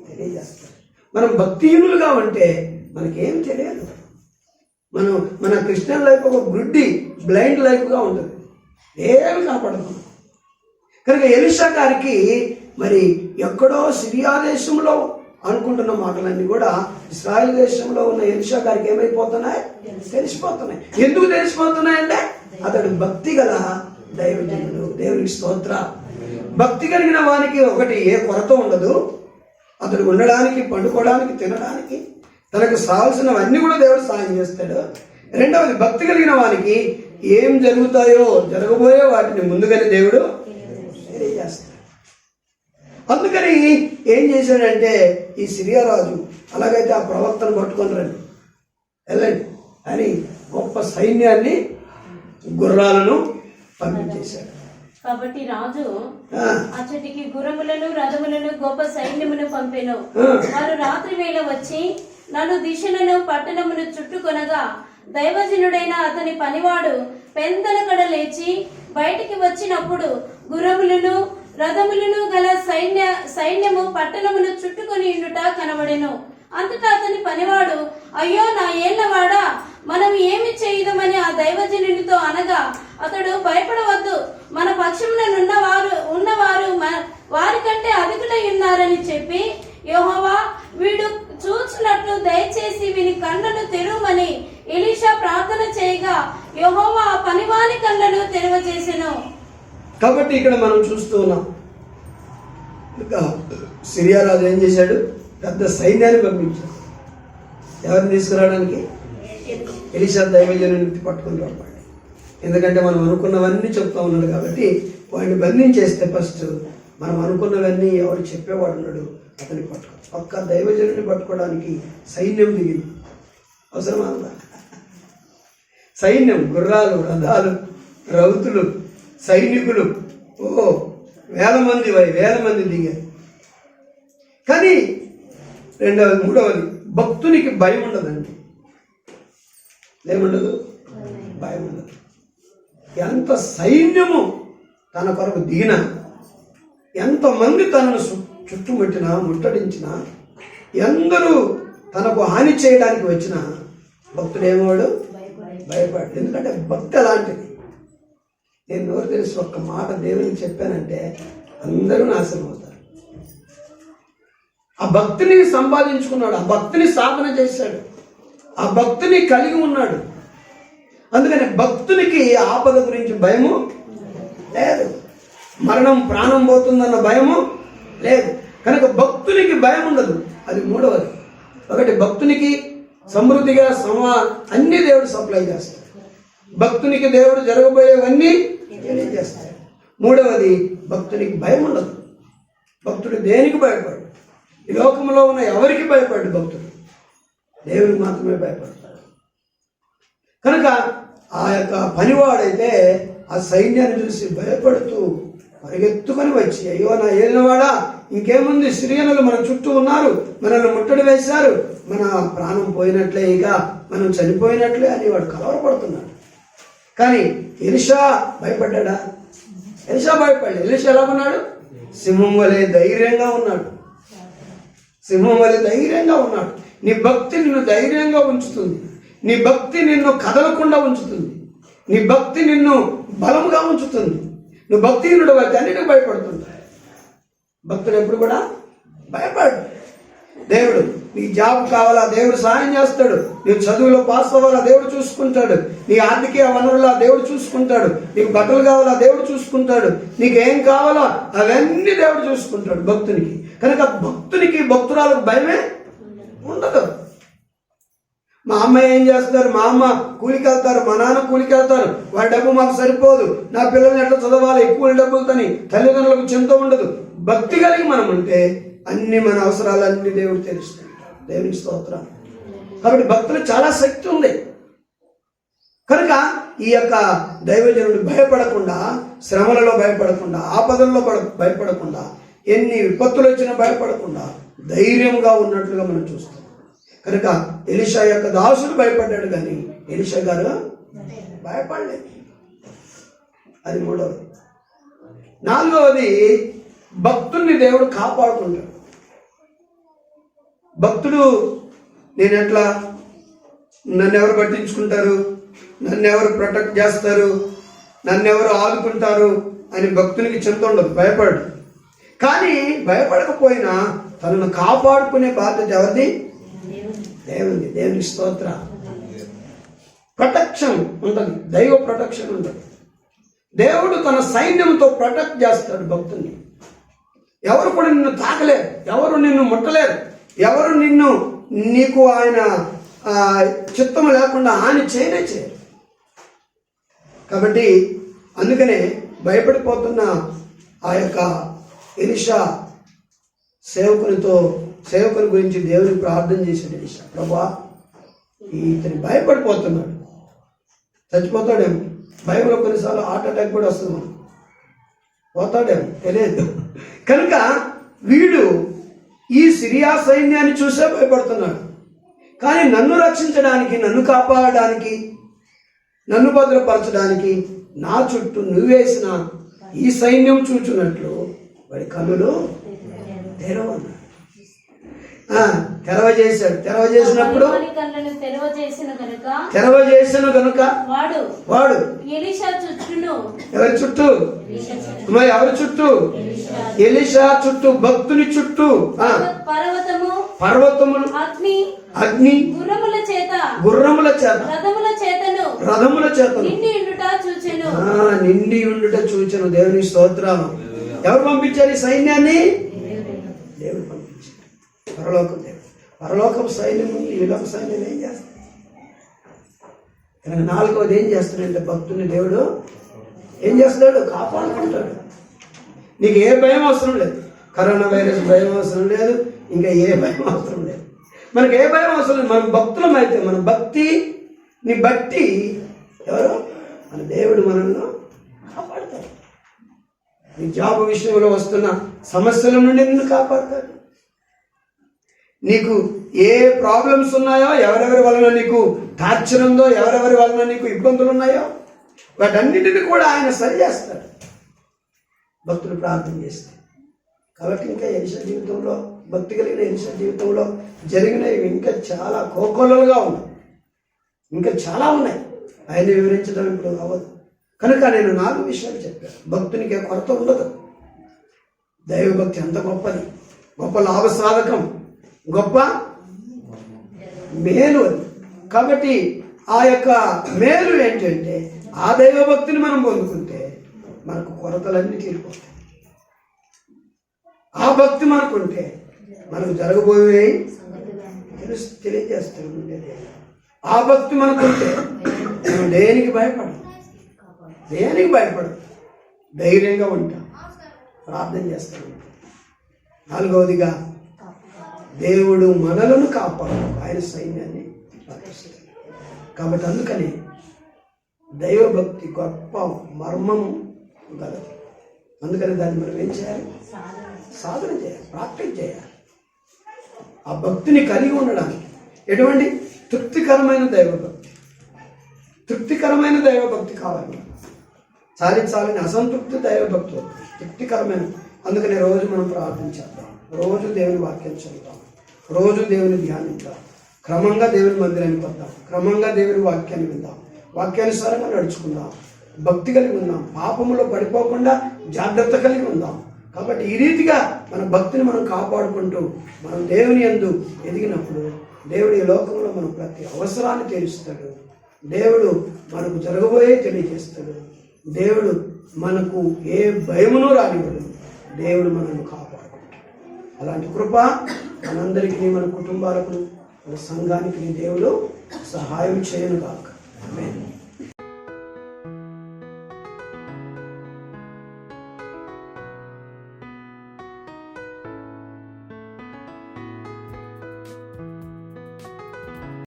తెలియజేస్తాడు. మనం భక్తిహీనులుగా ఉంటే మనకేం తెలియదు. మన క్రిస్టియన్ లైఫ్ ఒక బ్లైండ్ లైఫ్గా ఉంటుంది, ఏమి కనపడదు. కనుక ఎలీషా గారికి మరి ఎక్కడో సిరియా దేశంలో అనుకుంటున్న మాటలన్నీ కూడా ఇశ్రాయేల్ దేశంలో ఉన్న ఎలీషా గారికి ఏమైపోతున్నాయి? తెలిసిపోతున్నాయి. ఎందుకు తెలిసిపోతున్నాయంటే అతడు భక్తి గల దైవజనుడు. దేవునికి స్తోత్ర. భక్తి కలిగిన వానికి ఒకటి ఏ కొరత ఉండదు. అతడు ఉండడానికి, పండుకోవడానికి, తినడానికి, తనకు కావాల్సినవన్నీ కూడా దేవుడు సాయం చేస్తాడు. రెండవది, భక్తి కలిగిన వానికి ఏం జరుగుతాయో, జరగబోయే వాటిని ముందుగానే దేవుడు తెలియజేస్తాడు. అందుకని ఏం చేశాడంటే, ఈ సిరియా రాజు అలాగైతే ఆ ప్రవక్తను పట్టుకొని వెళ్ళండి అని గొప్ప సైన్యాన్ని, గుర్రాలను పంపించేశాడు. కాబట్టి రాజు అచ్చటికి గుర్రములను, రథములను, గొప్ప సైన్యమును పంపెను. వారు రాత్రి వేళ వచ్చి నన్ను దిశలను పట్టణమును చుట్టుకొనగా, దైవజనుడైన అతని పనివాడు పెందలకడ లేచి బయటికి వచ్చినప్పుడు గుర్రములను, రథములను గల సైన్యము పట్టణమును చుట్టుకొని ఉండుట కనబడెను. అంతటా అతని పనివాడు, అయ్యో నా ఏళ్లవాడా, మనం ఏమి చేయుదమని ఆ దైవజనునితో అనగా, అతడు భయపడవద్దు, మన పక్షమున ఉన్నవారు వారికంటే అధికులై ఉన్నారని చెప్పి, యెహోవా వీడు చూచినట్లు దయచేసి వీని కళ్ళను తెరువమని ఎలీషా ప్రార్థన చేయగా, యెహోవా ఆ పనివాని కళ్ళను తెరవచేసెను. కాబట్టి ఇక్కడ మనం చూస్తూ ఉన్నాం, సిరియా రాజు ఏం చేశాడు? పెద్ద సైన్యాన్ని పంపించాడు. ఎవరిని తీసుకురావడానికి? ఎలీషా దైవజనుని పట్టుకుని రావాలి. ఎందుకంటే మనం అనుకున్నవన్నీ చెప్తా ఉన్నాడు కాబట్టి వాడిని బంధించేస్తే ఫస్ట్ మనం అనుకున్నవన్నీ ఎవరు చెప్పేవాడు ఉన్నాడు అతన్ని పక్క దైవజనుని పట్టుకోవడానికి సైన్యం దిగింది. అవసరమా? సైన్యం, గుర్రాలు, రథాలు, రౌతులు, సైనికులు, వేల మంది దిగారు. కానీ మూడవది భక్తునికి భయం ఉండదండి. ఏముండదు, భయం ఉండదు. ఎంత సైన్యము తన కొరకు దిగిన, ఎంతమంది తనను చుట్టుముట్టినా ముట్టడించినా, ఎందరూ తనకు హాని చేయడానికి వచ్చినా భక్తుడేమోడు భయపడు. ఎందుకంటే భక్తి అలాంటిది. నేను నోరు తెలిసి ఒక్క మాట దేవునికి చెప్పానంటే అందరూ నాశనం అవుతారు. ఆ భక్తిని సంపాదించుకున్నాడు, ఆ భక్తిని సాధన చేశాడు, ఆ భక్తిని కలిగి ఉన్నాడు. అందుకని భక్తునికి ఆపద గురించి భయము లేదు, మరణం ప్రాణం పోతుందన్న భయము లేదు. కనుక భక్తునికి భయం ఉండదు. అది మూడవది. ఒకటి, భక్తునికి సమృద్ధిగా అన్ని దేవుడు సప్లై చేస్తాడు. భక్తునికి దేవుడు జరగబోయేవన్నీ తెలియజేస్తాడు. మూడవది, భక్తునికి భయం ఉండదు. భక్తుడు దేనికి భయపడు? ఈ లోకంలో ఉన్న ఎవరికి భయపడు? భక్తుడు దేవునికి మాత్రమే భయపడతాడు. కనుక ఆ యొక్క పనివాడైతే ఆ సైన్యాన్ని చూసి భయపడుతూ పరిగెత్తుకొని వచ్చి, అయ్యో నా ఏలినవాడా, ఇంకేముంది, సిరియనులు మన చుట్టూ ఉన్నారు, మనల్ని ముట్టడి వేశారు, మన ప్రాణం పోయినట్లే, ఇక మనం చనిపోయినట్లే అని వాడు కలవరపడుతున్నాడు. కానీ ఎలీషా భయపడ్డా? ఎలీషా భయపడలేదు. ఎలీషా ఎలా ఉన్నాడు? సింహం వలె ధైర్యంగా ఉన్నాడు. సింహం వలె ధైర్యంగా ఉన్నాడు. నీ భక్తి నిన్ను ధైర్యంగా ఉంచుతుంది. నీ భక్తి నిన్ను కదలకుండా ఉంచుతుంది. నీ భక్తి నిన్ను బలంగా ఉంచుతుంది. నువ్వు భక్తిహీనుడు అయితే అన్నిటికీ భయపడుతుంటావు. భక్తుడు ఎప్పుడు కూడా భయపడు. దేవుడు నీకు జాబ్ కావాలా, దేవుడు సహాయం చేస్తాడు. నీకు చదువులో పాస్ అవ్వాలా, దేవుడు చూసుకుంటాడు. నీ ఆర్థిక వనరులా దేవుడు చూసుకుంటాడు. నీకు బట్టలు కావాలా, దేవుడు చూసుకుంటాడు. నీకేం కావాలా అవన్నీ దేవుడు చూసుకుంటాడు భక్తునికి. కనుక భక్తునికి, భక్తురాలకు భయమే ఉండదు. మా అమ్మ ఏం చేస్తారు, మా అమ్మ కూలికి వెళ్తారు, మా నాన్న కూలికి వెళ్తారు, వాడి డబ్బు మాకు సరిపోదు, నా పిల్లల్ని ఎట్లా చదవాలి, ఎక్కువ డబ్బులతోని తల్లిదండ్రులకు చింత ఉండదు. భక్తి కలిగి మనం ఉంటే అన్ని మన అవసరాలన్నీ దేవుడు తెలుస్తాడు. దేవునికి స్తోత్రం. కాబట్టి భక్తులు చాలా శక్తి ఉంది. కనుక ఈ యొక్క దైవజనుడు భయపడకుండా, శ్రమలలో భయపడకుండా, ఆపదల్లో భయపడకుండా, ఎన్ని విపత్తులు వచ్చినా భయపడకుండా ధైర్యంగా ఉన్నట్లుగా మనం చూస్తాం. కనుక ఎలీషా యొక్క దాసుడు భయపడ్డాడు, కానీ ఎలీషా గారు భయపడలేదు. అది మూడవది. నాలుగవది, భక్తుల్ని దేవుడు కాపాడుకుంటాడు. భక్తుడు నేను ఎట్లా, నన్ను ఎవరు పట్టించుకుంటారు, నన్ను ఎవరు ప్రొటెక్ట్ చేస్తారు, నన్ను ఎవరు ఆదుకుంటారు అని భక్తునికి చింత ఉండదు, భయపడు. కానీ భయపడకపోయినా తనను కాపాడుకునే బాధ్యత ఎవరిది? దేవుని. దేవుని స్తోత్ర. ప్రొటెక్షన్ ఉంటుంది, దైవ ప్రొటెక్షన్ ఉంటుంది. దేవుడు తన సైన్యంతో ప్రొటెక్ట్ చేస్తాడు భక్తుని. ఎవరు కూడా నిన్ను తాకలేరు, ఎవరు నిన్ను ముట్టలేరు, ఎవరు నీకు ఆయన చిత్తము లేకుండా హాని చేయరు. కాబట్టి అందుకనే భయపడిపోతున్న ఆ యొక్క ఎలీషా సేవకుని గురించి దేవునికి ప్రార్థన చేశాడు. ఎలీషా, ప్రభా, ఇతను భయపడిపోతున్నాడు, చచ్చిపోతాడేమో. భయంలో కొన్నిసార్లు హార్ట్ అటాక్ కూడా వస్తుంది, మనం పోతాడేమో తెలియదు. కనుక వీడు ఈ సిరియా సైన్యాన్ని చూసే భయపడుతున్నాడు. కానీ నన్ను రక్షించడానికి, నన్ను కాపాడడానికి, నన్ను భద్రపరచడానికి నా చుట్టూ నువ్వేసిన ఈ సైన్యం చూచున్నట్లు వాడి కన్నులు తెరవన్నాడు. తెరవజేశాడు. తెరవజేసినప్పుడు తెరవజేసిన కనుక వాడు ఎలీషా చుట్టూను, ఎవరి చుట్టూ? ఎవరి చుట్టూ? ఎలీషా చుట్టూ, భక్తుని చుట్టూ పర్వతములు, అగ్ని, గుర్రముల చేత రథముల చేతను నిండి ఉండుట చూచెను. దేవుని స్తోత్రాలు. ఎవరు పంపించారు ఈ సైన్యాన్ని? దేవుడు పంపించాడు. పరలోకం దేవుడు. పరలోకం సైన్యం ఉంది, ఈ లోక సైన్యం ఏం చేస్తుంది? కనుక నాలుగవది ఏం చేస్తాడంటే, భక్తుని దేవుడు ఏం చేస్తాడు? కాపాడుకుంటాడు. నీకు ఏ భయం అవసరం లేదు. కరోనా వైరస్ భయం అవసరం లేదు, ఇంకా ఏ భయం అవసరం లేదు. మనకు ఏ భయం అవసరం లేదు. మనం భక్తులం అయితే మన భక్తిని బట్టి ఎవరు? మన దేవుడు మనల్ని కాపాడుతాడు. నీ జాబ్ విషయంలో వస్తున్న సమస్యల నుండి నిన్ను కాపాడుతాడు. నీకు ఏ ప్రాబ్లమ్స్ ఉన్నాయో, ఎవరెవరి వలన నీకు టార్చర్ ఉందో, ఎవరెవరి వలన నీకు ఇబ్బందులు ఉన్నాయో వాటన్నిటిని కూడా ఆయన సరి చేస్తాడు భక్తులు ప్రార్థన చేస్తే. కాబట్టి ఇంకా ఎలిషా జీవితంలో, భక్తి కలిగిన ఎలిషా జీవితంలో జరిగినవి ఇంకా చాలా కోకొల్లలుగా ఉన్నాయి, ఇంకా చాలా ఉన్నాయి. ఆయన వివరించడం ఇప్పుడు అవ్వదు. కనుక నేను 4 విషయాలు చెప్పాను. భక్తునికి కొరత ఉండదు. దైవభక్తి అంత గొప్పది, గొప్ప లాభసాధకం, గొప్ప మేలు అది. కాబట్టి ఆ యొక్క మేలు ఏంటంటే ఆ దైవభక్తిని మనం పొందుకుంటే మనకు కొరతలన్నీ తీరిపోతాయి. ఆ భక్తి మనకుంటే మనకు జరగబోయే తెలియజేస్తాడు ఉండేది. ఆ భక్తి మనకుంటే మనం దేనికి భయపడం, ధైర్యంగా ఉంటాం, ప్రార్థన చేస్తాం. 4వదిగా దేవుడు మనలను కాపాడు, ఆయన సైన్యాన్ని రక్షిస్తాడు. కాబట్టి అందుకని దైవభక్తి గొప్ప మర్మము గలదు. అందుకని దాన్ని మనం ఏం చేయాలి? సాధన చేయాలి, ప్రాక్టీస్ చేయాలి. ఆ భక్తిని కలిగి ఉండడానికి ఎటువంటి తృప్తికరమైన దైవభక్తి కావాలి. చాలించాలని అసంతృప్తి దైవభక్తి, తృప్తికరమైన. అందుకని రోజు మనం ప్రార్థన చేద్దాం, రోజు దేవుని వాక్యం చదువుతాం, రోజు దేవుని ధ్యానిద్దాం, క్రమంగా దేవుని మందిరానికి వద్దాం, క్రమంగా దేవుని వాక్యాన్ని విందాం, వాక్యానుసారంగా నడుచుకుందాం, భక్తి కలిగి ఉందాం, పాపములో పడిపోకుండా జాగ్రత్త కలిగి ఉందాం. కాబట్టి ఈ రీతిగా మన భక్తిని మనం కాపాడుకుంటూ మనం దేవుని యందు ఎదిగినప్పుడు దేవుడు ఈ లోకంలో మన ప్రతి అవసరాన్ని తీరుస్తాడు. దేవుడు మనకు జరగబోయే తెలియజేస్తాడు. దేవుడు మనకు ఏ భయమును రానివ్వడు. దేవుడు మనల్ని కాపాడుకుంటాడు. అలాంటి కృప మనందరికీ, మన కుటుంబాలకు, మన సంఘానికి దేవుడు సహాయం చేయను గాక. ఆమేన్.